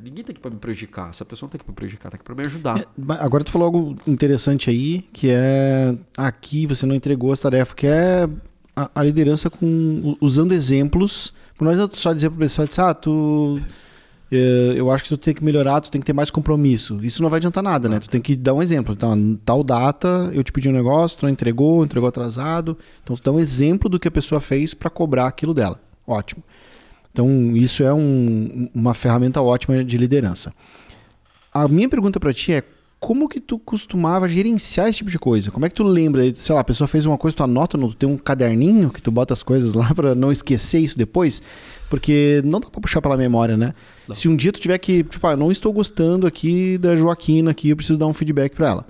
ninguém tá aqui para me prejudicar, essa pessoa não tá aqui para me prejudicar, tá aqui para me ajudar. Agora tu falou algo interessante aí, que é aqui você não entregou as tarefas, que é a liderança usando exemplos. Não adianta só dizer para o pessoal, eu acho que tu tem que melhorar, tu tem que ter mais compromisso. Isso não vai adiantar nada, né? Tu tem que dar um exemplo. Então, tal data, eu te pedi um negócio, tu não entregou atrasado. Então, tu dá um exemplo do que a pessoa fez para cobrar aquilo dela. Ótimo. Então, isso é uma ferramenta ótima de liderança. A minha pergunta para ti é, como que tu costumava gerenciar esse tipo de coisa? Como é que tu lembra? Sei lá, a pessoa fez uma coisa, tu anota, tu tem um caderninho que tu bota as coisas lá para não esquecer isso depois? Porque não dá pra puxar pela memória, né? Não. Se um dia tu tiver que, tipo, não estou gostando aqui da Joaquina aqui, eu preciso dar um feedback para ela.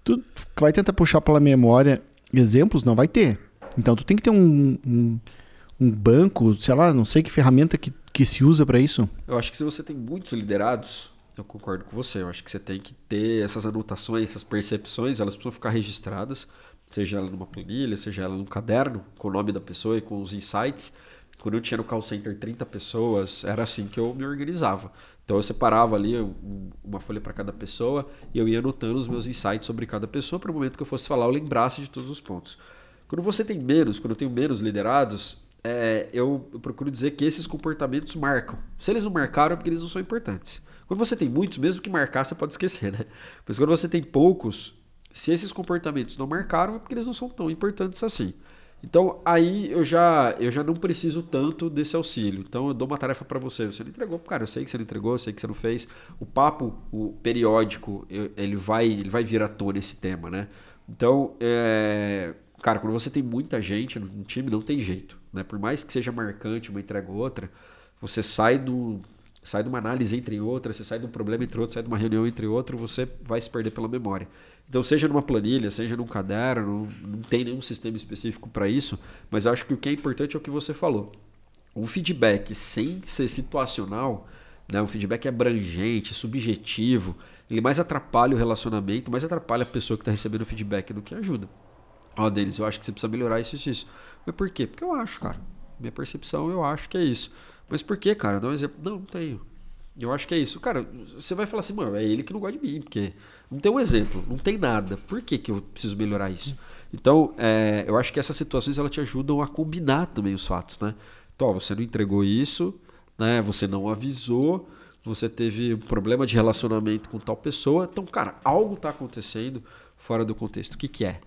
Tu vai tentar puxar pela memória exemplos? Não vai ter. Então tu tem que ter um banco, sei lá, não sei que ferramenta que se usa para isso. Eu acho que se você tem muitos liderados, eu concordo com você. Eu acho que você tem que ter essas anotações, essas percepções, elas precisam ficar registradas, seja ela numa planilha, seja ela num caderno, com o nome da pessoa e com os insights. Quando eu tinha no call center 30 pessoas, era assim que eu me organizava. Então eu separava ali uma folha para cada pessoa e eu ia anotando os meus insights sobre cada pessoa para o momento que eu fosse falar eu lembrasse de todos os pontos. Quando eu tenho menos liderados, eu procuro dizer que esses comportamentos marcam. Se eles não marcaram é porque eles não são importantes. Quando você tem muitos, mesmo que marcar, você pode esquecer, né? Mas quando você tem poucos, se esses comportamentos não marcaram é porque eles não são tão importantes assim. Então aí eu já não preciso tanto desse auxílio. Então eu dou uma tarefa para você. Você não entregou, cara, eu sei que você não entregou, eu sei que você não fez. O papo, o periódico, ele vai vir à tona esse tema, né? Então, cara, quando você tem muita gente no time, não tem jeito, né? Por mais que seja marcante uma entrega ou outra, você sai de uma análise entre outras, você sai de um problema entre outros, sai de uma reunião entre outro, você vai se perder pela memória. Então, seja numa planilha, seja num caderno, não tem nenhum sistema específico para isso, mas eu acho que o que é importante é o que você falou. Um feedback sem ser situacional, né? Um feedback abrangente, subjetivo, ele mais atrapalha o relacionamento, mais atrapalha a pessoa que está recebendo o feedback do que ajuda. Ó, Denis, eu acho que você precisa melhorar isso e isso. Mas por quê? Porque eu acho, cara. Minha percepção, eu acho que é isso. Mas por quê, cara? Dá um exemplo. Não tenho. Eu acho que é isso. Cara, você vai falar assim, mano, é ele que não gosta de mim, porque não tem um exemplo, não tem nada. Por que eu preciso melhorar isso? Então, eu acho que essas situações elas te ajudam a combinar também os fatos, né? Então, ó, você não entregou isso, né? Você não avisou, você teve um problema de relacionamento com tal pessoa. Então, cara, algo está acontecendo fora do contexto. O que é?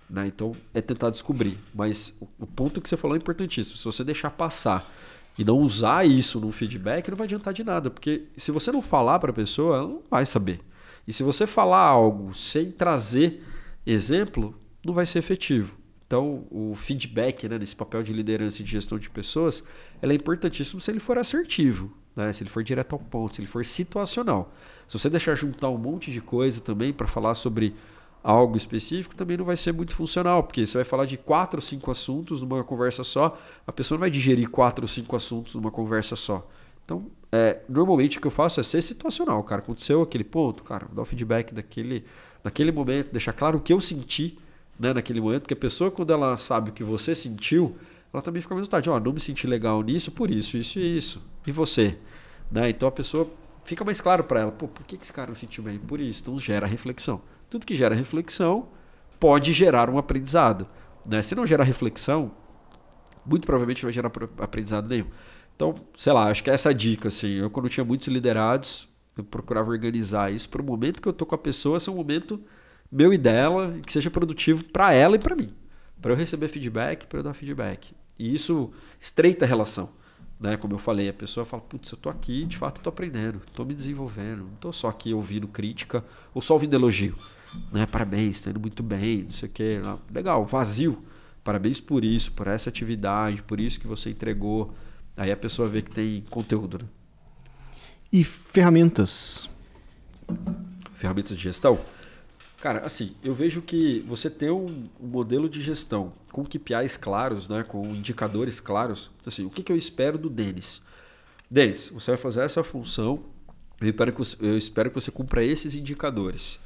Né? Então, é tentar descobrir. Mas o ponto que você falou é importantíssimo. Se você deixar passar e não usar isso no feedback, não vai adiantar de nada. Porque se você não falar para a pessoa, ela não vai saber. E se você falar algo sem trazer exemplo, não vai ser efetivo. Então, o feedback, né, nesse papel de liderança e de gestão de pessoas, ela é importantíssimo se ele for assertivo, né? Se ele for direto ao ponto, se ele for situacional. Se você deixar juntar um monte de coisa também para falar sobre algo específico, também não vai ser muito funcional, porque você vai falar de 4 ou 5 assuntos numa conversa só, a pessoa não vai digerir 4 ou 5 assuntos numa conversa só. Então, normalmente o que eu faço é ser situacional, cara. Aconteceu aquele ponto, cara, dar o feedback naquele momento, deixar claro o que eu senti, né, naquele momento, porque a pessoa, quando ela sabe o que você sentiu, ela também fica mais vontade, não me senti legal nisso, por isso, isso e isso. E você? Né? Então a pessoa fica mais claro para ela, por que esse cara não sentiu bem? Por isso, então gera reflexão. Tudo que gera reflexão pode gerar um aprendizado. Né? Se não gera reflexão, muito provavelmente não vai gerar aprendizado nenhum. Então, sei lá, acho que é essa dica. Assim, eu, quando tinha muitos liderados, eu procurava organizar isso para o momento que eu estou com a pessoa, ser um momento meu e dela, que seja produtivo para ela e para mim. Para eu receber feedback, para eu dar feedback. E isso estreita a relação. Né? Como eu falei, a pessoa fala, putz, eu estou aqui, de fato estou aprendendo, estou me desenvolvendo. Não estou só aqui ouvindo crítica ou só ouvindo elogio. Né? Parabéns, está indo muito bem, não sei o que. Legal, vazio. Parabéns por isso, por essa atividade, por isso que você entregou. Aí a pessoa vê que tem conteúdo. Né? E ferramentas? Ferramentas de gestão? Cara, assim, eu vejo que você ter um modelo de gestão com KPIs claros, né, com indicadores claros. Então, assim, o que eu espero do Denis? Denis, você vai fazer essa função, eu espero que você cumpra esses indicadores.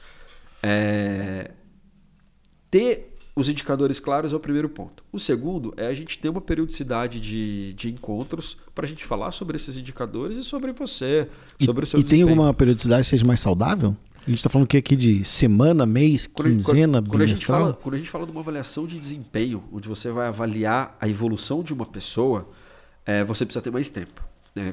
Ter os indicadores claros é o primeiro ponto. O segundo é a gente ter uma periodicidade de encontros para a gente falar sobre esses indicadores e sobre você, sobre o seu desempenho. E tem alguma periodicidade que seja mais saudável? A gente está falando que aqui de semana, mês, quinzena, bimestral? Quando a gente fala de uma avaliação de desempenho, onde você vai avaliar a evolução de uma pessoa, você precisa ter mais tempo.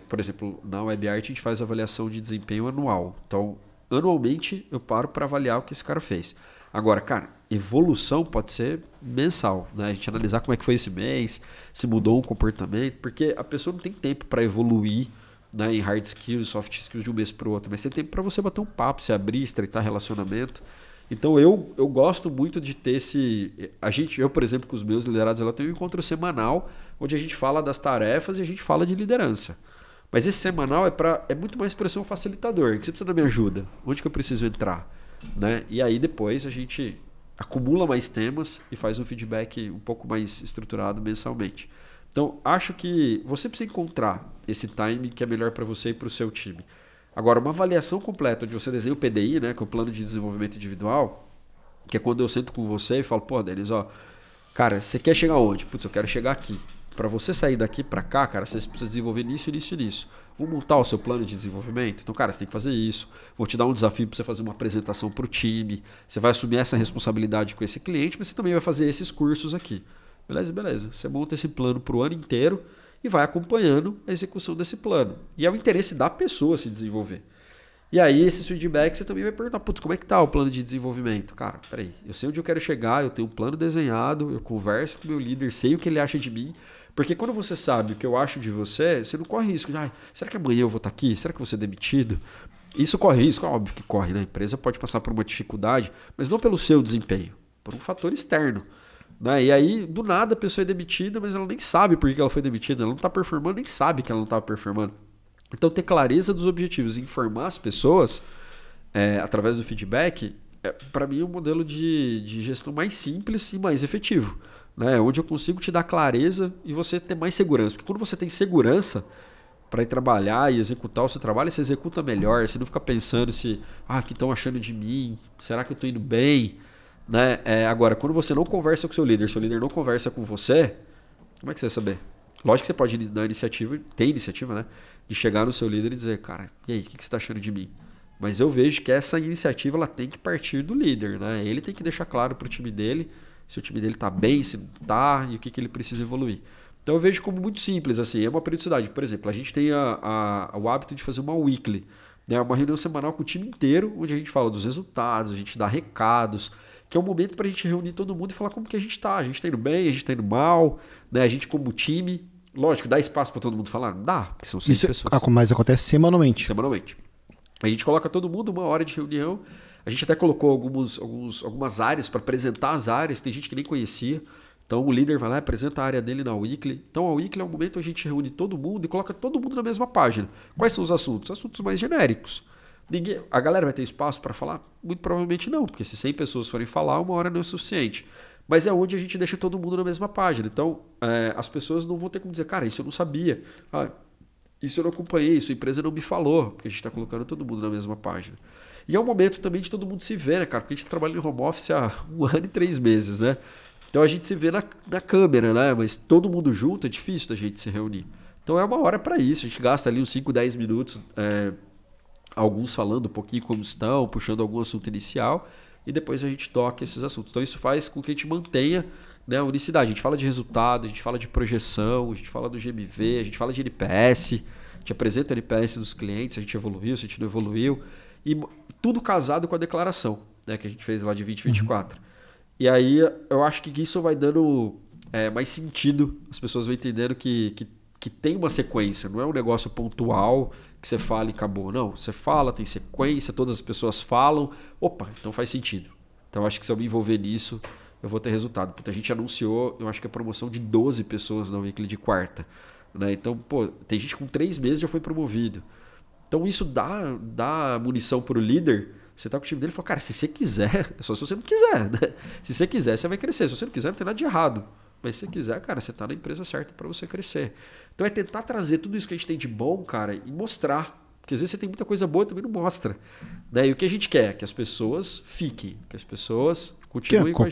Por exemplo, na WebArt a gente faz avaliação de desempenho anual. Então, anualmente eu paro para avaliar o que esse cara fez. Agora, cara, evolução pode ser mensal, né? A gente analisar como é que foi esse mês, se mudou um comportamento, porque a pessoa não tem tempo para evoluir, né, em hard skills, soft skills de um mês para o outro, mas tem tempo para você bater um papo, se abrir, estreitar relacionamento. Então eu gosto muito de ter eu, por exemplo, com os meus liderados, ela tem um encontro semanal onde a gente fala das tarefas e a gente fala de liderança. Mas esse semanal é muito mais para ser um facilitador, que você precisa da minha ajuda, onde que eu preciso entrar, né? E aí depois a gente acumula mais temas e faz um feedback um pouco mais estruturado mensalmente. Então, acho que você precisa encontrar esse time que é melhor para você e para o seu time. Agora, uma avaliação completa, onde você desenha o PDI, né, que é o Plano de Desenvolvimento Individual, que é quando eu sento com você e falo, pô, Denis, ó, cara, você quer chegar onde? Putz, eu quero chegar aqui. Para você sair daqui para cá, cara, você precisa desenvolver nisso, nisso e nisso. Vamos montar o seu plano de desenvolvimento? Então, cara, você tem que fazer isso. Vou te dar um desafio para você fazer uma apresentação para o time. Você vai assumir essa responsabilidade com esse cliente, mas você também vai fazer esses cursos aqui. Beleza? Beleza. Você monta esse plano para o ano inteiro e vai acompanhando a execução desse plano. E é o interesse da pessoa se desenvolver. E aí, esse feedback, você também vai perguntar, putz, como é que tá o plano de desenvolvimento? Cara, peraí, eu sei onde eu quero chegar, eu tenho um plano desenhado, eu converso com o meu líder, sei o que ele acha de mim. Porque quando você sabe o que eu acho de você, você não corre risco de, será que amanhã eu vou estar aqui? Será que eu vou ser demitido? Isso corre risco, óbvio que corre, né? A empresa pode passar por uma dificuldade, mas não pelo seu desempenho, por um fator externo. Né? E aí, do nada, a pessoa é demitida, mas ela nem sabe por que ela foi demitida, ela não está performando, nem sabe que ela não estava performando. Então, ter clareza dos objetivos e informar as pessoas através do feedback, para mim, é um modelo de gestão mais simples e mais efetivo. Né? Onde eu consigo te dar clareza e você ter mais segurança. Porque quando você tem segurança para ir trabalhar e executar o seu trabalho, você executa melhor. Você não fica pensando se, o que estão achando de mim? Será que eu estou indo bem? Né? Agora, quando você não conversa com o seu líder não conversa com você, como é que você vai saber? Lógico que você pode dar iniciativa, ter iniciativa, né? De chegar no seu líder e dizer, cara, e aí, o que você está achando de mim? Mas eu vejo que essa iniciativa ela tem que partir do líder, né? Ele tem que deixar claro para o time dele se o time dele está bem, se não está, e o que ele precisa evoluir. Então eu vejo como muito simples, assim, é uma periodicidade. Por exemplo, a gente tem o hábito de fazer uma weekly, né? Uma reunião semanal com o time inteiro, onde a gente fala dos resultados, a gente dá recados, que é um momento para a gente reunir todo mundo e falar como que a gente está. A gente está indo bem, a gente está indo mal, né? A gente como time, lógico, dá espaço para todo mundo falar? Não dá, porque são 6 pessoas. Mas acontece semanalmente. Semanalmente. A gente coloca todo mundo, 1 hora de reunião. A gente até colocou algumas áreas para apresentar as áreas. Tem gente que nem conhecia. Então o líder vai lá e apresenta a área dele na weekly. Então a weekly é um momento onde a gente reúne todo mundo e coloca todo mundo na mesma página. Quais são os assuntos? Assuntos mais genéricos. A galera vai ter espaço para falar? Muito provavelmente não, porque se 100 pessoas forem falar, 1 hora não é suficiente. Mas é onde a gente deixa todo mundo na mesma página. Então as pessoas não vão ter como dizer, cara, isso eu não sabia. Isso eu não acompanhei, isso a empresa não me falou, porque a gente está colocando todo mundo na mesma página. E é um momento também de todo mundo se ver, né, cara? Porque a gente trabalha em home office há 1 ano e 3 meses, né? Então a gente se vê na câmera, né? Mas todo mundo junto é difícil da gente se reunir. Então é 1 hora para isso. A gente gasta ali uns 5, 10 minutos, alguns falando um pouquinho como estão, puxando algum assunto inicial, e depois a gente toca esses assuntos. Então isso faz com que a gente mantenha, né, a unicidade. A gente fala de resultado, a gente fala de projeção, a gente fala do GMV, a gente fala de NPS, a gente apresenta o NPS dos clientes, se a gente evoluiu, se a gente não evoluiu. E tudo casado com a declaração, né, que a gente fez lá de 2024. E aí eu acho que isso vai dando mais sentido, as pessoas vão entendendo que tem uma sequência, não é um negócio pontual que você fala e acabou. Não, você fala, tem sequência, todas as pessoas falam, opa, então faz sentido. Então eu acho que se eu me envolver nisso, eu vou ter resultado. Porque a gente anunciou, eu acho que a promoção de 12 pessoas na weekly de quarta. Né? Então, tem gente com 3 meses já foi promovido. Então isso dá munição para o líder. Você tá com o time dele e fala, cara, se você quiser, só se você não quiser, né? Se você quiser, você vai crescer. Se você não quiser, não tem nada de errado. Mas se você quiser, cara, você tá na empresa certa para você crescer. Então é tentar trazer tudo isso que a gente tem de bom, cara, e mostrar. Porque às vezes você tem muita coisa boa e também não mostra. Né? E o que a gente quer? Que as pessoas fiquem, que as pessoas continuem com a gente.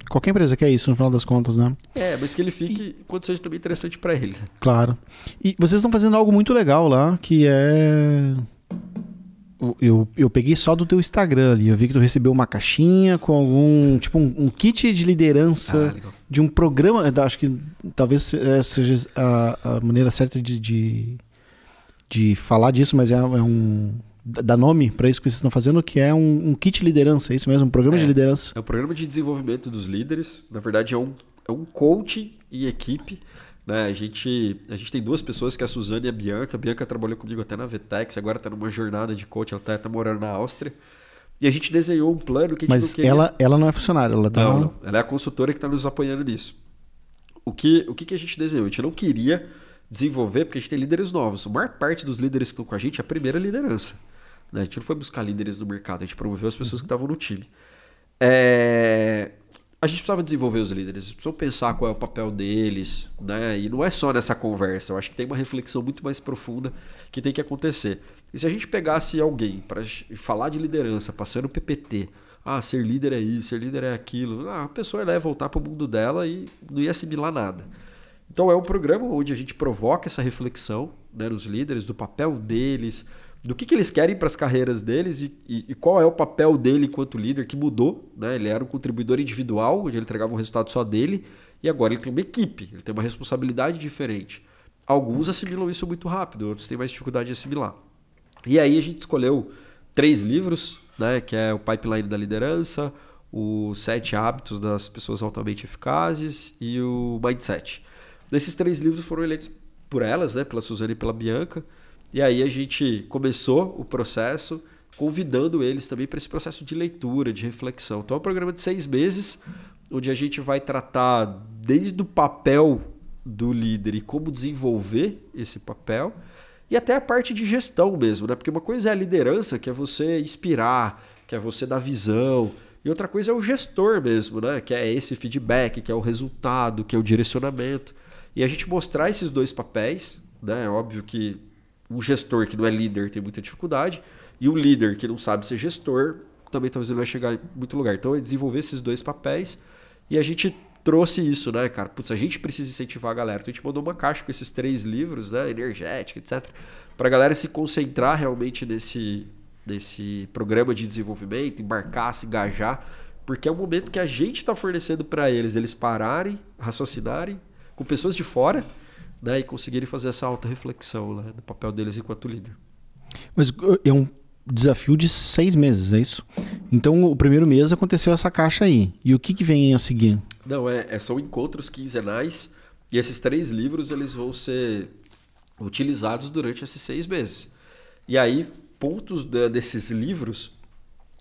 Qualquer empresa quer isso, no final das contas, né? Mas que ele fique quando seja também interessante para ele. Claro. E vocês estão fazendo algo muito legal lá, que é... Eu peguei só do teu Instagram ali. Eu vi que tu recebeu uma caixinha com algum... Tipo um kit de liderança de um programa. Acho que talvez seja a maneira certa de falar disso, mas dá nome para isso que vocês estão fazendo, que é um kit de liderança. É isso mesmo? Um programa de liderança. É um programa de desenvolvimento dos líderes. Na verdade, é um coaching e equipe. Né? A gente tem 2 pessoas, que é a Suzana e a Bianca. A Bianca trabalhou comigo até na Vetex, agora está numa jornada de coach, ela está morando na Áustria. E a gente desenhou um plano que a gente não queria... Mas ela não é funcionária, ela tá... Não, ela é a consultora que está nos apoiando nisso. O que a gente desenhou? A gente não queria desenvolver, porque a gente tem líderes novos. A maior parte dos líderes que estão com a gente é a primeira liderança. Né? A gente não foi buscar líderes no mercado, a gente promoveu as pessoas que estavam no time. a gente precisava desenvolver os líderes, eles precisam pensar qual é o papel deles, né? E não é só nessa conversa, eu acho que tem uma reflexão muito mais profunda que tem que acontecer. E se a gente pegasse alguém para falar de liderança, passando PPT, ser líder é isso, ser líder é aquilo, a pessoa ia voltar para o mundo dela e não ia assimilar nada. Então é um programa onde a gente provoca essa reflexão, né, nos líderes, do papel deles, do que eles querem para as carreiras deles e qual é o papel dele enquanto líder que mudou, né? Ele era um contribuidor individual, onde ele entregava um resultado só dele, e agora ele tem uma equipe, ele tem uma responsabilidade diferente. Alguns assimilam isso muito rápido, outros têm mais dificuldade de assimilar. E aí a gente escolheu 3 livros, né, que é o Pipeline da Liderança, os 7 Hábitos das Pessoas Altamente Eficazes e o Mindset. Desses 3 livros foram eleitos por elas, né, pela Suzane e pela Bianca. E aí a gente começou o processo convidando eles também para esse processo de leitura, de reflexão. Então é um programa de 6 meses, onde a gente vai tratar desde o papel do líder e como desenvolver esse papel, e até a parte de gestão mesmo, né? Porque uma coisa é a liderança, que é você inspirar, que é você dar visão, e outra coisa é o gestor mesmo, né? Que é esse feedback, que é o resultado, que é o direcionamento. E a gente mostrar esses 2 papéis, né? É óbvio que um gestor que não é líder tem muita dificuldade, e um líder que não sabe ser gestor também talvez ele vai chegar em muito lugar. Então é desenvolver esses 2 papéis, e a gente trouxe isso, né, cara? Putz, a gente precisa incentivar a galera. Então a gente mandou uma caixa com esses 3 livros, né, energética, etc, pra galera se concentrar realmente nesse programa de desenvolvimento, embarcar, se engajar, porque é o momento que a gente está fornecendo para eles pararem, raciocinarem com pessoas de fora, né, e conseguirem fazer essa auto-reflexão, né, do papel deles enquanto líder. Mas é um desafio de 6 meses, é isso? Então, o primeiro mês aconteceu essa caixa aí. E o que vem a seguir? Não, são encontros quinzenais, e esses 3 livros eles vão ser utilizados durante esses 6 meses. E aí, pontos desses livros,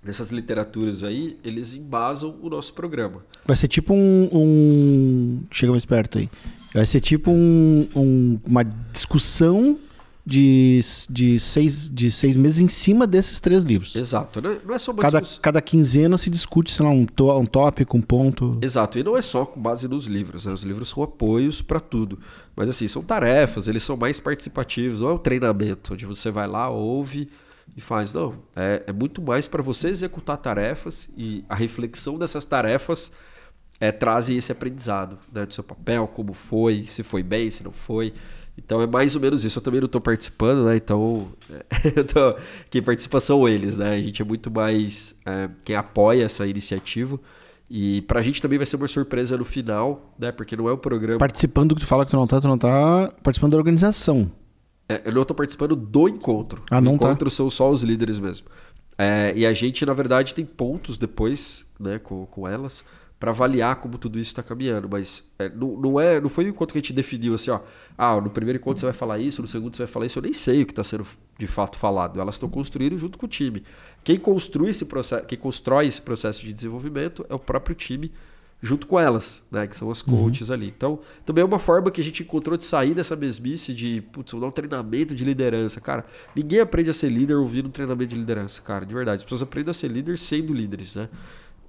dessas literaturas aí, eles embasam o nosso programa. Vai ser tipo chega mais perto aí. Vai ser tipo uma discussão de 6 meses em cima desses 3 livros. Exato. Não é só uma discussão. Cada quinzena se discute, sei lá, um tópico, um ponto. Exato. E não é só com base nos livros, né? Os livros são apoios para tudo. Mas assim, são tarefas, eles são mais participativos. Não é um treinamento onde você vai lá, ouve e faz. Não. É muito mais para você executar tarefas, e a reflexão dessas tarefas trazem esse aprendizado, né, do seu papel, como foi, se foi bem, se não foi. Então é mais ou menos isso. Eu também não estou participando, né? Então quem participa são eles, né? A gente é muito mais quem apoia essa iniciativa. E pra gente também vai ser uma surpresa no final, né? Porque não é um programa... Participando do que tu fala que tu não tá participando da organização. Eu não estou participando do encontro. Não encontro são só os líderes mesmo. E a gente, na verdade, tem pontos depois, né, com elas, para avaliar como tudo isso está caminhando. Mas não foi o encontro que a gente definiu assim, no primeiro encontro você vai falar isso, no segundo você vai falar isso. Eu nem sei o que está sendo de fato falado. Elas estão construindo junto com o time. Quem constrói esse processo de desenvolvimento é o próprio time, junto com elas, né, que são as coaches ali. Então, também é uma forma que a gente encontrou de sair dessa mesmice de, vou dar um treinamento de liderança. Cara, ninguém aprende a ser líder ouvindo um treinamento de liderança, cara, de verdade. As pessoas aprendem a ser líder sendo líderes, né?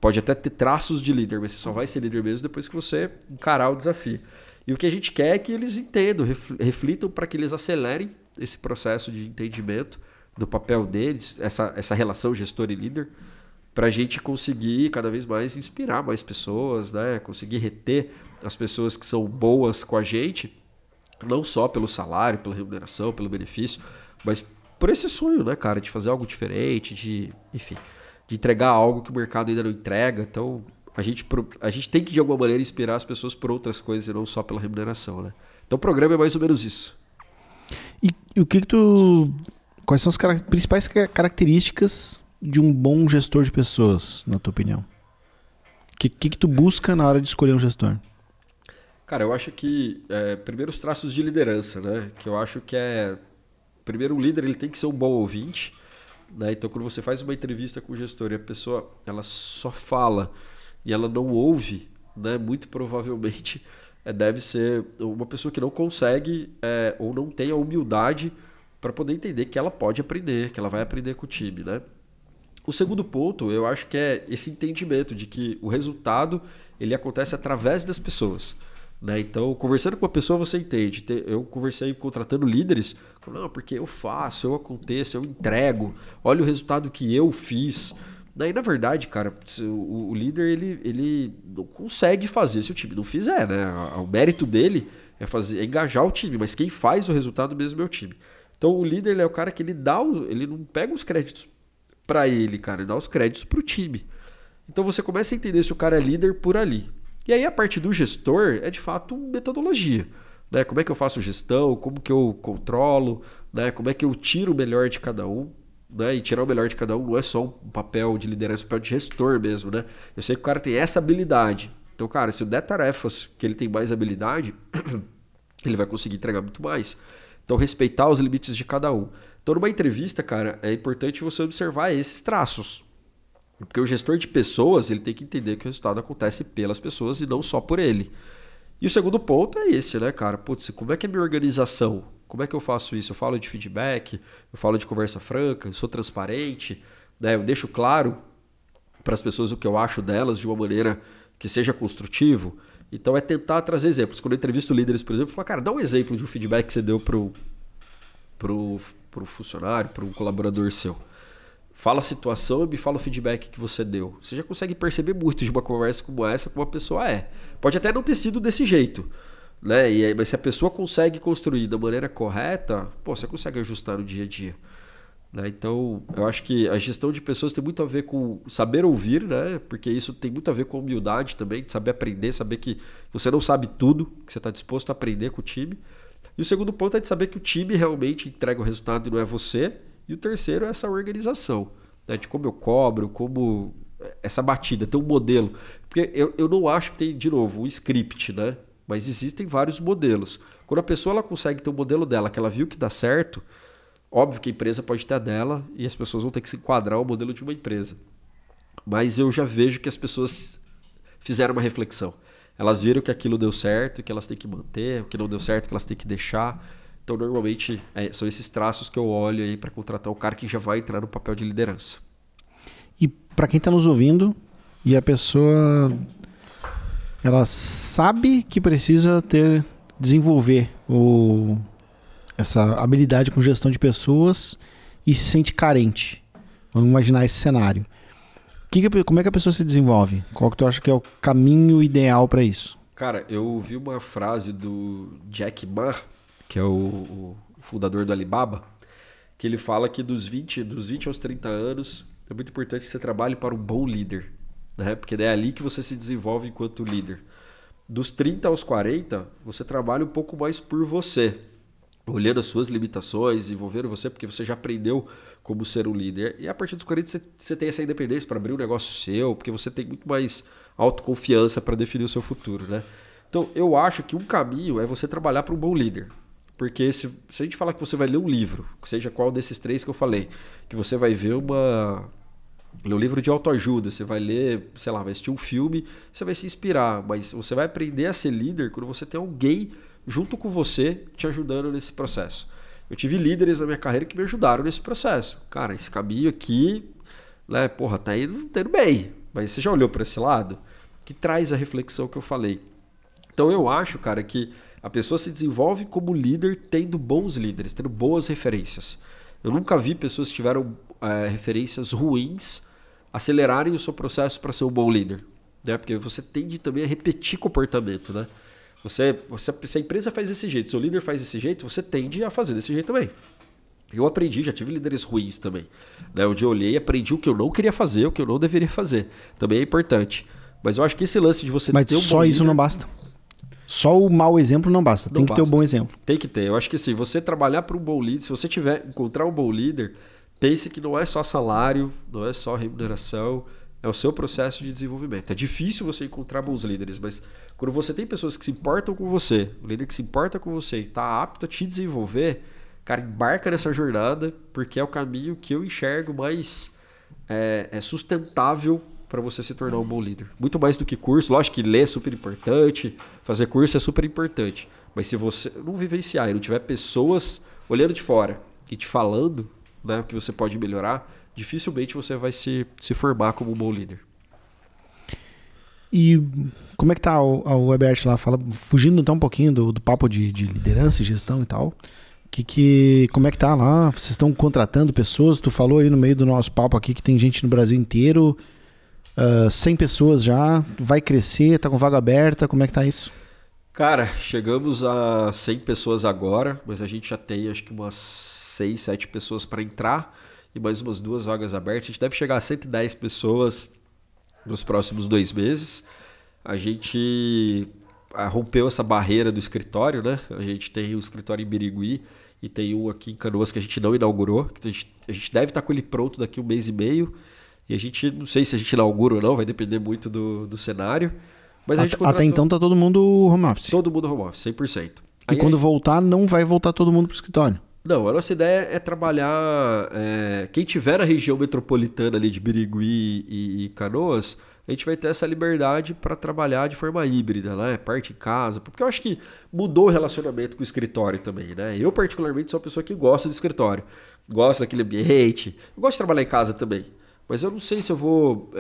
Pode até ter traços de líder, mas você só vai ser líder mesmo depois que você encarar o desafio. E o que a gente quer é que eles entendam, reflitam para que eles acelerem esse processo de entendimento do papel deles, essa relação gestor e líder, para a gente conseguir cada vez mais inspirar mais pessoas, né? Conseguir reter as pessoas que são boas com a gente, não só pelo salário, pela remuneração, pelo benefício, mas por esse sonho, né, cara, de fazer algo diferente, de entregar algo que o mercado ainda não entrega. Então, a gente tem que, de alguma maneira, inspirar as pessoas por outras coisas e não só pela remuneração, né? Então, o programa é mais ou menos isso. E o que quais são as principais características de um bom gestor de pessoas, na tua opinião? O que tu busca na hora de escolher um gestor? Cara, eu acho que, primeiro, os traços de liderança, né? Que eu acho que primeiro, o líder ele tem que ser um bom ouvinte, né? Então, quando você faz uma entrevista com o gestor e a pessoa ela só fala e ela não ouve, né? Muito provavelmente deve ser uma pessoa que não consegue ou não tem a humildade para poder entender que ela pode aprender, que ela vai aprender com o time, né? O segundo ponto, eu acho que é esse entendimento de que o resultado ele acontece através das pessoas. Né? Então, conversando com uma pessoa, você entende. Eu conversei contratando líderes, não, porque eu faço, eu aconteço, eu entrego, olha o resultado que eu fiz. Daí, na verdade, cara, o líder ele não consegue fazer se o time não fizer, né? O mérito dele é engajar o time, mas quem faz o resultado mesmo é o time. Então, o líder ele é o cara que ele não pega os créditos para ele, cara, ele dá os créditos para o time. Então, você começa a entender se o cara é líder por ali. E aí, a parte do gestor, é de fato metodologia. Né? Como é que eu faço gestão, como que eu controlo, né? Como é que eu tiro o melhor de cada um. Né? E tirar o melhor de cada um não é só um papel de liderança, é um papel de gestor mesmo, né? Eu sei que o cara tem essa habilidade. Então, cara, se eu der tarefas que ele tem mais habilidade, ele vai conseguir entregar muito mais. Então, respeitar os limites de cada um. Então, numa entrevista, cara, é importante você observar esses traços. Porque o gestor de pessoas, ele tem que entender que o resultado acontece pelas pessoas e não só por ele. E o segundo ponto é esse, né, cara? Putz, como é que é a minha organização? Como é que eu faço isso? Eu falo de feedback, eu falo de conversa franca, eu sou transparente, né? Eu deixo claro para as pessoas o que eu acho delas de uma maneira que seja construtivo. Então é tentar trazer exemplos. Quando eu entrevisto líderes, por exemplo, eu falo, cara, dá um exemplo de um feedback que você deu pro funcionário, pro colaborador seu. Fala a situação e me fala o feedback que você deu. Você já consegue perceber muito de uma conversa como essa como a pessoa é. Pode até não ter sido desse jeito, né? Mas se a pessoa consegue construir da maneira correta, pô, você consegue ajustar no dia a dia. Né? Então, eu acho que a gestão de pessoas tem muito a ver com saber ouvir, né? Porque isso tem muito a ver com humildade também, de saber aprender, saber que você não sabe tudo, que você está disposto a aprender com o time. E o segundo ponto é de saber que o time realmente entrega o resultado e não é você. E o terceiro é essa organização, né? De como eu cobro, como essa batida, tem um modelo. Porque eu não acho que tem, de novo, um script, né? Mas existem vários modelos. Quando a pessoa ela consegue ter um modelo dela, que ela viu que dá certo, óbvio que a empresa pode ter a dela e as pessoas vão ter que se enquadrar ao modelo de uma empresa. Mas eu já vejo que as pessoas fizeram uma reflexão. Elas viram que aquilo deu certo, que elas têm que manter, o que não deu certo, que elas têm que deixar. Então, normalmente, são esses traços que eu olho aí para contratar o cara que já vai entrar no papel de liderança. E para quem está nos ouvindo e a pessoa ela sabe que precisa desenvolver essa habilidade com gestão de pessoas e se sente carente. Vamos imaginar esse cenário. Como é que a pessoa se desenvolve? Qual que tu acha que é o caminho ideal para isso? Cara, eu ouvi uma frase do Jack Ma, que é o fundador do Alibaba, que ele fala que dos 20 aos 30 anos é muito importante que você trabalhe para um bom líder, né? Porque é ali que você se desenvolve enquanto líder. Dos 30 aos 40, você trabalha um pouco mais por você, olhando as suas limitações, desenvolvendo você, porque você já aprendeu como ser um líder. E a partir dos 40 você tem essa independência para abrir um negócio seu, porque você tem muito mais autoconfiança para definir o seu futuro, né? Então, eu acho que um caminho é você trabalhar para um bom líder. Porque se a gente falar que você vai ler um livro, seja qual desses três que eu falei, que você vai ver um livro de autoajuda, você vai ler, sei lá, vai assistir um filme, você vai se inspirar, mas você vai aprender a ser líder quando você tem alguém junto com você te ajudando nesse processo. Eu tive líderes na minha carreira que me ajudaram nesse processo. Cara, esse caminho aqui, né, porra, tá indo bem, mas você já olhou para esse lado? Que traz a reflexão que eu falei. Então eu acho, cara, que a pessoa se desenvolve como líder tendo bons líderes, tendo boas referências. Eu nunca vi pessoas que tiveram referências ruins acelerarem o seu processo para ser um bom líder, né? Porque você tende também a repetir comportamento, né? Se a empresa faz desse jeito, seu líder faz desse jeito, você tende a fazer desse jeito também. Eu aprendi, já tive líderes ruins também, né? Onde eu olhei e aprendi o que eu não queria fazer, o que eu não deveria fazer. Também é importante. Mas eu acho que esse lance de você ter um bom líder... Mas só isso não basta. Só o mau exemplo não basta. Tem que ter um bom exemplo. Tem que ter. Eu acho que assim, você trabalhar para um bom líder, se você encontrar um bom líder, pense que não é só salário, não é só remuneração, é o seu processo de desenvolvimento. É difícil você encontrar bons líderes, mas quando você tem pessoas que se importam com você, um líder que se importa com você e está apto a te desenvolver, cara, embarca nessa jornada, porque é o caminho que eu enxergo mais sustentável para você se tornar um bom líder. Muito mais do que curso. Lógico que ler é super importante, fazer curso é super importante. Mas se você não vivenciar e não tiver pessoas olhando de fora e te falando, né, o que você pode melhorar, dificilmente você vai se formar como um bom líder. E como é que tá a WebArt lá? Fugindo então um pouquinho do papo de liderança e gestão e tal. Como é que tá lá? Vocês estão contratando pessoas? Tu falou aí no meio do nosso papo aqui que tem gente no Brasil inteiro. 100 pessoas já. Vai crescer? Tá com vaga aberta? Como é que tá isso? Cara, chegamos a 100 pessoas agora, mas a gente já tem acho que umas 6, 7 pessoas para entrar e mais umas 2 vagas abertas. A gente deve chegar a 110 pessoas nos próximos 2 meses. A gente rompeu essa barreira do escritório, né? A gente tem um escritório em Birigui e tem um aqui em Canoas que a gente não inaugurou. A gente deve estar com ele pronto daqui 1 mês e meio. E a gente, não sei se a gente inaugura ou não, vai depender muito do cenário. Mas a gente até então tá todo mundo home office. Todo mundo home office, 100%. E quando voltar, não vai voltar todo mundo pro escritório? Não, a nossa ideia é trabalhar... quem tiver na região metropolitana ali de Birigui e Canoas, a gente vai ter essa liberdade para trabalhar de forma híbrida, né? Parte em casa. Porque eu acho que mudou o relacionamento com o escritório também, né? Eu, particularmente, sou uma pessoa que gosta do escritório. Gosto daquele ambiente. Eu gosto de trabalhar em casa também. Mas eu não sei se eu vou...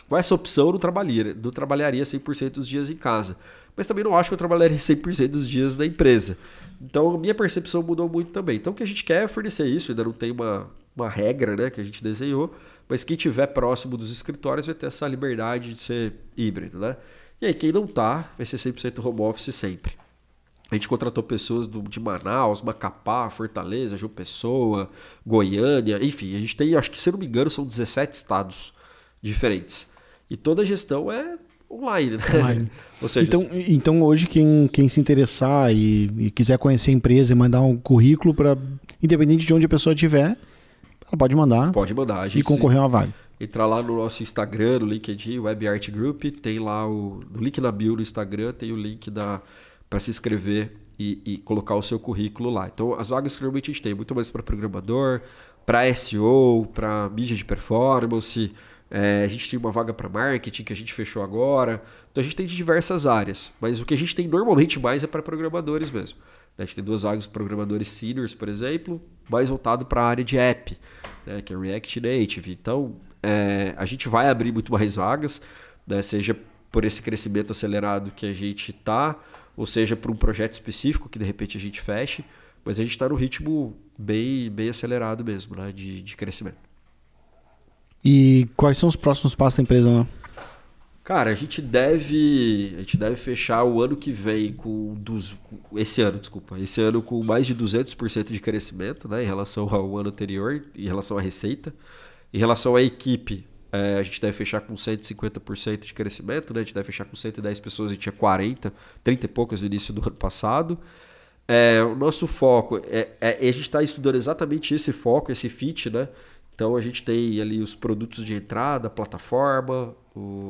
com essa opção eu não trabalharia 100% dos dias em casa. Mas também não acho que eu trabalharia 100% dos dias na empresa. Então a minha percepção mudou muito também. Então o que a gente quer é fornecer isso. Ainda não tem uma regra, né, que a gente desenhou. Mas quem estiver próximo dos escritórios vai ter essa liberdade de ser híbrido, né? E aí quem não tá vai ser 100% home office sempre. A gente contratou pessoas de Manaus, Macapá, Fortaleza, João Pessoa, Goiânia, enfim, a gente tem, acho que se eu não me engano, são 17 estados diferentes. E toda a gestão é online, né? Online. Ou seja, então hoje quem se interessar e quiser conhecer a empresa e mandar um currículo para, independente de onde a pessoa estiver, ela pode mandar. Pode mandar. A gente e concorrer a uma vaga. Entrar lá no nosso Instagram, no LinkedIn, WebArt Group, tem lá no link na bio no Instagram, tem o link para se inscrever e colocar o seu currículo lá. Então, as vagas que normalmente a gente tem muito mais para programador, para SEO, para mídia de performance. A gente tem uma vaga para marketing que a gente fechou agora. Então, a gente tem de diversas áreas. Mas o que a gente tem normalmente mais é para programadores mesmo. A gente tem 2 vagas para programadores seniors, por exemplo, mais voltado para a área de app, né, que é React Native. Então, a gente vai abrir muito mais vagas, né, seja por esse crescimento acelerado que a gente está, ou seja, por um projeto específico que de repente a gente feche, mas a gente está no ritmo bem acelerado mesmo, né, de crescimento. E quais são os próximos passos da empresa, né? Cara, a gente deve fechar o ano que vem esse ano com mais de 200% de crescimento, né, em relação ao ano anterior, em relação à receita. Em relação à equipe, a gente deve fechar com 150% de crescimento, né? A gente deve fechar com 110 pessoas, a gente tinha 30 e poucas no início do ano passado. O nosso foco, a gente está estudando exatamente esse foco, esse fit, né? Então a gente tem ali os produtos de entrada, a plataforma,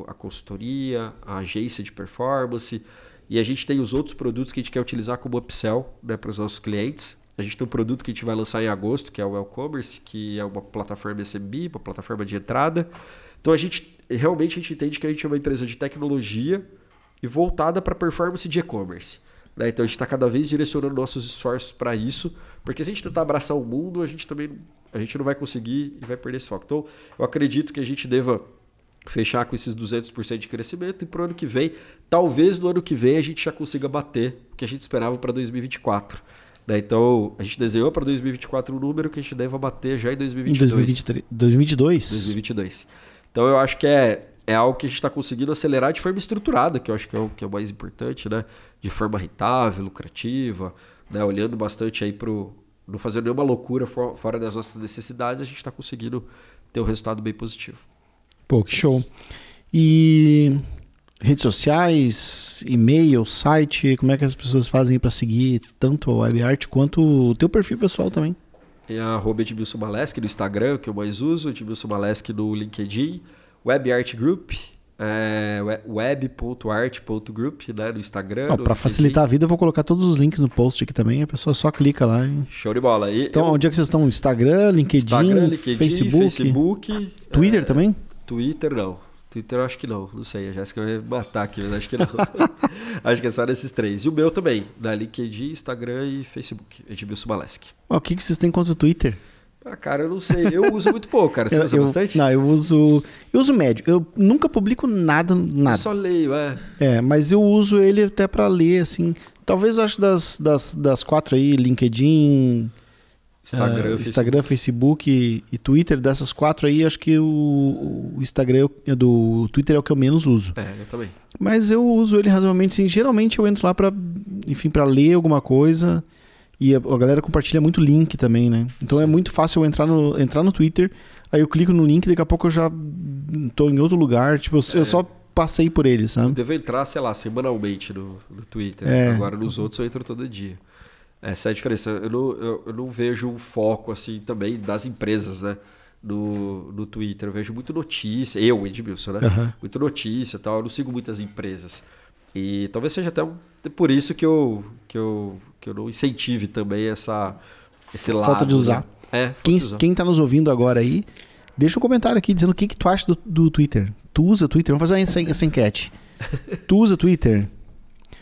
a consultoria, a agência de performance, e a gente tem os outros produtos que a gente quer utilizar como upsell, né, para os nossos clientes. A gente tem um produto que a gente vai lançar em agosto, que é o e-commerce, que é uma plataforma SMB, uma plataforma de entrada. Então a gente entende que a gente é uma empresa de tecnologia e voltada para performance de e-commerce, né? Então a gente está cada vez direcionando nossos esforços para isso, porque se a gente tentar abraçar o mundo, a gente não vai conseguir e vai perder esse foco. Então eu acredito que a gente deva fechar com esses 200% de crescimento e para o ano que vem, talvez no ano que vem a gente já consiga bater o que a gente esperava para 2024. Né? Então, a gente desenhou para 2024 um número que a gente deve bater já em 2022. Em 2022? 2022. Então, eu acho que é algo que a gente está conseguindo acelerar de forma estruturada, que eu acho que é o mais importante, né? De forma rentável, lucrativa, né? Olhando bastante aí não fazendo nenhuma loucura fora das nossas necessidades, a gente está conseguindo ter um resultado bem positivo. Pô, que show. E redes sociais, e-mail, site, como é que as pessoas fazem para seguir tanto a WebArt quanto o teu perfil pessoal também? É @Edmilson Maleski no Instagram, que eu mais uso, Edmilson Maleski no LinkedIn, WebArt Group, web.art.group, né, no Instagram. Para facilitar a vida, eu vou colocar todos os links no post aqui também, a pessoa só clica lá. Show de bola. Então, onde é que vocês estão? Instagram, LinkedIn, Facebook, Twitter também? Twitter não. Twitter eu acho que não sei, a Jéssica vai me matar aqui, mas acho que não. Acho que é só nesses 3. E o meu também, na LinkedIn, Instagram e Facebook, Edmilson Maleski. O que vocês têm contra o Twitter? Ah, cara, eu não sei. Eu uso muito pouco, cara. Você usa bastante? Não, eu uso médio. Eu nunca publico nada. Eu só leio, mas eu uso ele até pra ler, assim. Talvez eu acho das 4 aí, LinkedIn, Instagram, Facebook e Twitter, dessas 4 aí, acho que o Instagram do Twitter é o que eu menos uso. Eu também. Mas eu uso ele razoavelmente, sim. Geralmente eu entro lá pra ler alguma coisa. E a galera compartilha muito link também, né? Então é muito fácil eu entrar no Twitter, aí eu clico no link e daqui a pouco eu já tô em outro lugar. Tipo, eu só passei por ele, sabe? Eu devo entrar, sei lá, semanalmente no Twitter. Agora nos outros eu entro todo dia. Essa é a diferença. Eu não vejo um foco, assim, também das empresas, né? No Twitter. Eu vejo muito notícia. Edmilson, né? Uhum. Muito notícia e tal. Eu não sigo muitas empresas. E talvez seja até por isso que eu não incentive também esse lado. Falta de usar. Né? Quem tá nos ouvindo agora aí, deixa um comentário aqui dizendo o que tu acha do Twitter. Tu usa Twitter? Vamos fazer essa enquete. Tu usa Twitter?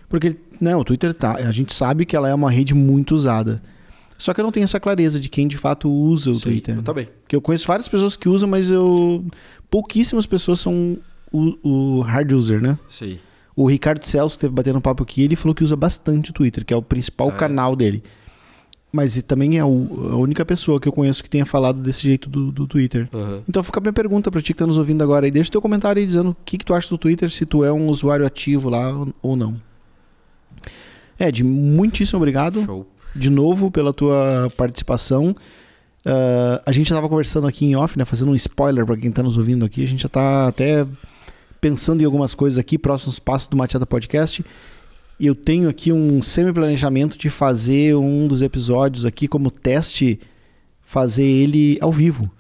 Porque, o Twitter a gente sabe que ela é uma rede muito usada. Só que eu não tenho essa clareza de quem de fato usa o Twitter. Eu também. Porque eu conheço várias pessoas que usam, mas pouquíssimas pessoas são o hard user, né? Sim. O Ricardo Celso, que esteve batendo um papo aqui, ele falou que usa bastante o Twitter, que é o principal canal dele. Mas também é a única pessoa que eu conheço que tenha falado desse jeito do Twitter. Uhum. Então fica a minha pergunta pra ti que tá nos ouvindo agora aí. Deixa teu comentário aí dizendo o que tu acha do Twitter, se tu é um usuário ativo lá ou não. Ed, muitíssimo obrigado. Show. De novo pela tua participação. A gente já tava conversando aqui em off, né? Fazendo um spoiler pra quem tá nos ouvindo aqui. A gente já tá até pensando em algumas coisas aqui, próximos passos do Matiada Podcast. E eu tenho aqui um semi-planejamento de fazer um dos episódios aqui como teste, fazer ele ao vivo.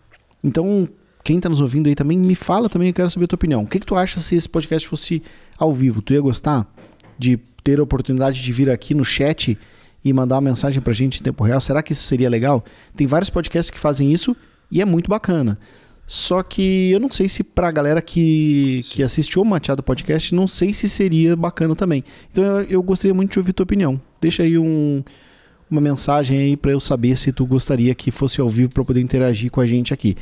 Então, quem está nos ouvindo aí também, me fala também, eu quero saber a tua opinião. O que tu acha se esse podcast fosse ao vivo? Tu ia gostar de ter a oportunidade de vir aqui no chat e mandar uma mensagem pra gente em tempo real? Será que isso seria legal? Tem vários podcasts que fazem isso e é muito bacana. Só que eu não sei se pra galera que assistiu o Matiada Podcast, não sei se seria bacana também. Então eu gostaria muito de ouvir tua opinião. Deixa aí uma mensagem aí pra eu saber se tu gostaria que fosse ao vivo pra poder interagir com a gente aqui.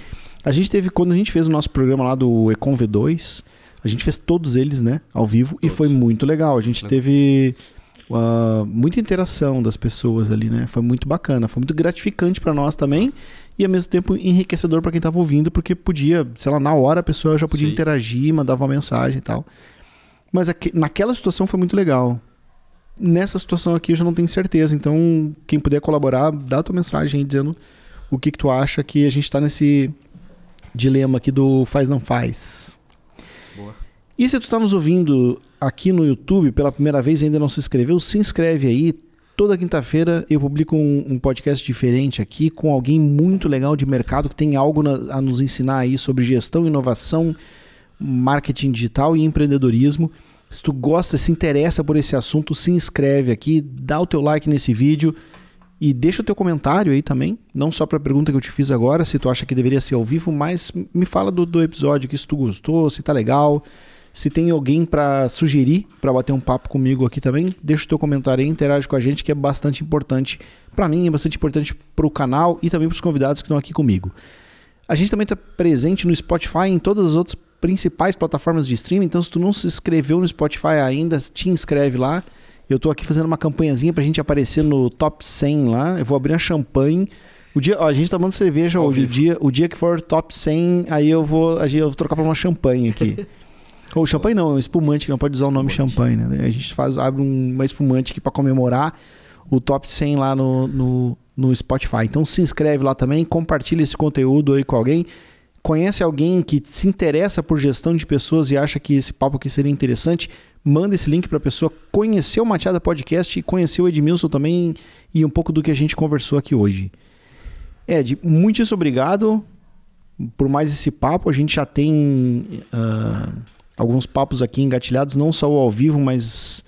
Quando a gente fez o nosso programa lá do Econ V2, a gente fez todos eles, né, ao vivo, e foi muito legal. A gente teve muita interação das pessoas ali, né? Foi muito bacana, foi muito gratificante pra nós também. E ao mesmo tempo enriquecedor para quem estava ouvindo, porque podia, sei lá, na hora a pessoa já podia interagir, mandava uma mensagem e tal. Mas naquela situação foi muito legal. Nessa situação aqui eu já não tenho certeza. Então, quem puder colaborar, dá a tua mensagem aí dizendo o que tu acha, que a gente está nesse dilema aqui do faz não faz. Boa. E se tu tá nos ouvindo aqui no YouTube pela primeira vez e ainda não se inscreveu, se inscreve aí. Toda quinta-feira eu publico um podcast diferente aqui com alguém muito legal de mercado que tem algo a nos ensinar aí sobre gestão, inovação, marketing digital e empreendedorismo. Se tu gosta, se interessa por esse assunto, se inscreve aqui, dá o teu like nesse vídeo e deixa o teu comentário aí também, não só para a pergunta que eu te fiz agora, se tu acha que deveria ser ao vivo, mas me fala do episódio aqui, se tu gostou, se tá legal. Se tem alguém para sugerir, para bater um papo comigo aqui também, deixa o teu comentário aí, interage com a gente, que é bastante importante para mim, é bastante importante para o canal e também para os convidados que estão aqui comigo. A gente também está presente no Spotify e em todas as outras principais plataformas de streaming, então se tu não se inscreveu no Spotify ainda, te inscreve lá. Eu estou aqui fazendo uma campanhazinha para a gente aparecer no Top 100 lá, eu vou abrir uma champanhe. A gente tá tomando cerveja hoje, o dia que for Top 100, aí eu vou trocar para uma champanhe aqui. Ou champanhe não, é um espumante, que não pode usar o nome champanhe, né? A gente abre uma espumante aqui para comemorar o Top 100 lá no Spotify. Então se inscreve lá também, compartilha esse conteúdo aí com alguém. Conhece alguém que se interessa por gestão de pessoas e acha que esse papo aqui seria interessante, manda esse link para a pessoa conhecer o Matiada Podcast e conhecer o Edmilson também e um pouco do que a gente conversou aqui hoje. Ed, muitíssimo obrigado por mais esse papo. A gente já tem alguns papos aqui engatilhados, não só o ao vivo, mas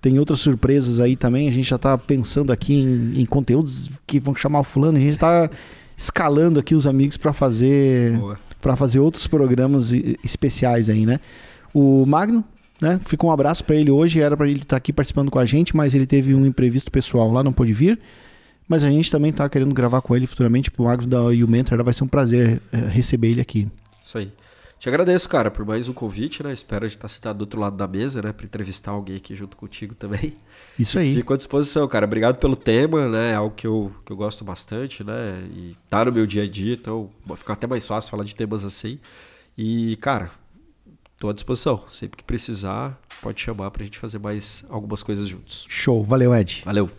tem outras surpresas aí também. A gente já está pensando aqui em conteúdos que vão chamar o fulano. A gente está escalando aqui os amigos para fazer outros programas especiais aí, né? O Magno, né? Fica um abraço para ele hoje. Era para ele estar aqui participando com a gente, mas ele teve um imprevisto pessoal lá, não pôde vir. Mas a gente também tá querendo gravar com ele futuramente, pro Magro da YouMentor, vai ser um prazer receber ele aqui. Isso aí. Te agradeço, cara, por mais um convite, né? Espero estar sentado do outro lado da mesa, né? Pra entrevistar alguém aqui junto contigo também. Isso aí. Fico à disposição, cara. Obrigado pelo tema, né? É algo que eu gosto bastante, né? E tá no meu dia a dia, então fica até mais fácil falar de temas assim. E, cara, tô à disposição. Sempre que precisar, pode chamar pra gente fazer mais algumas coisas juntos. Show. Valeu, Ed. Valeu.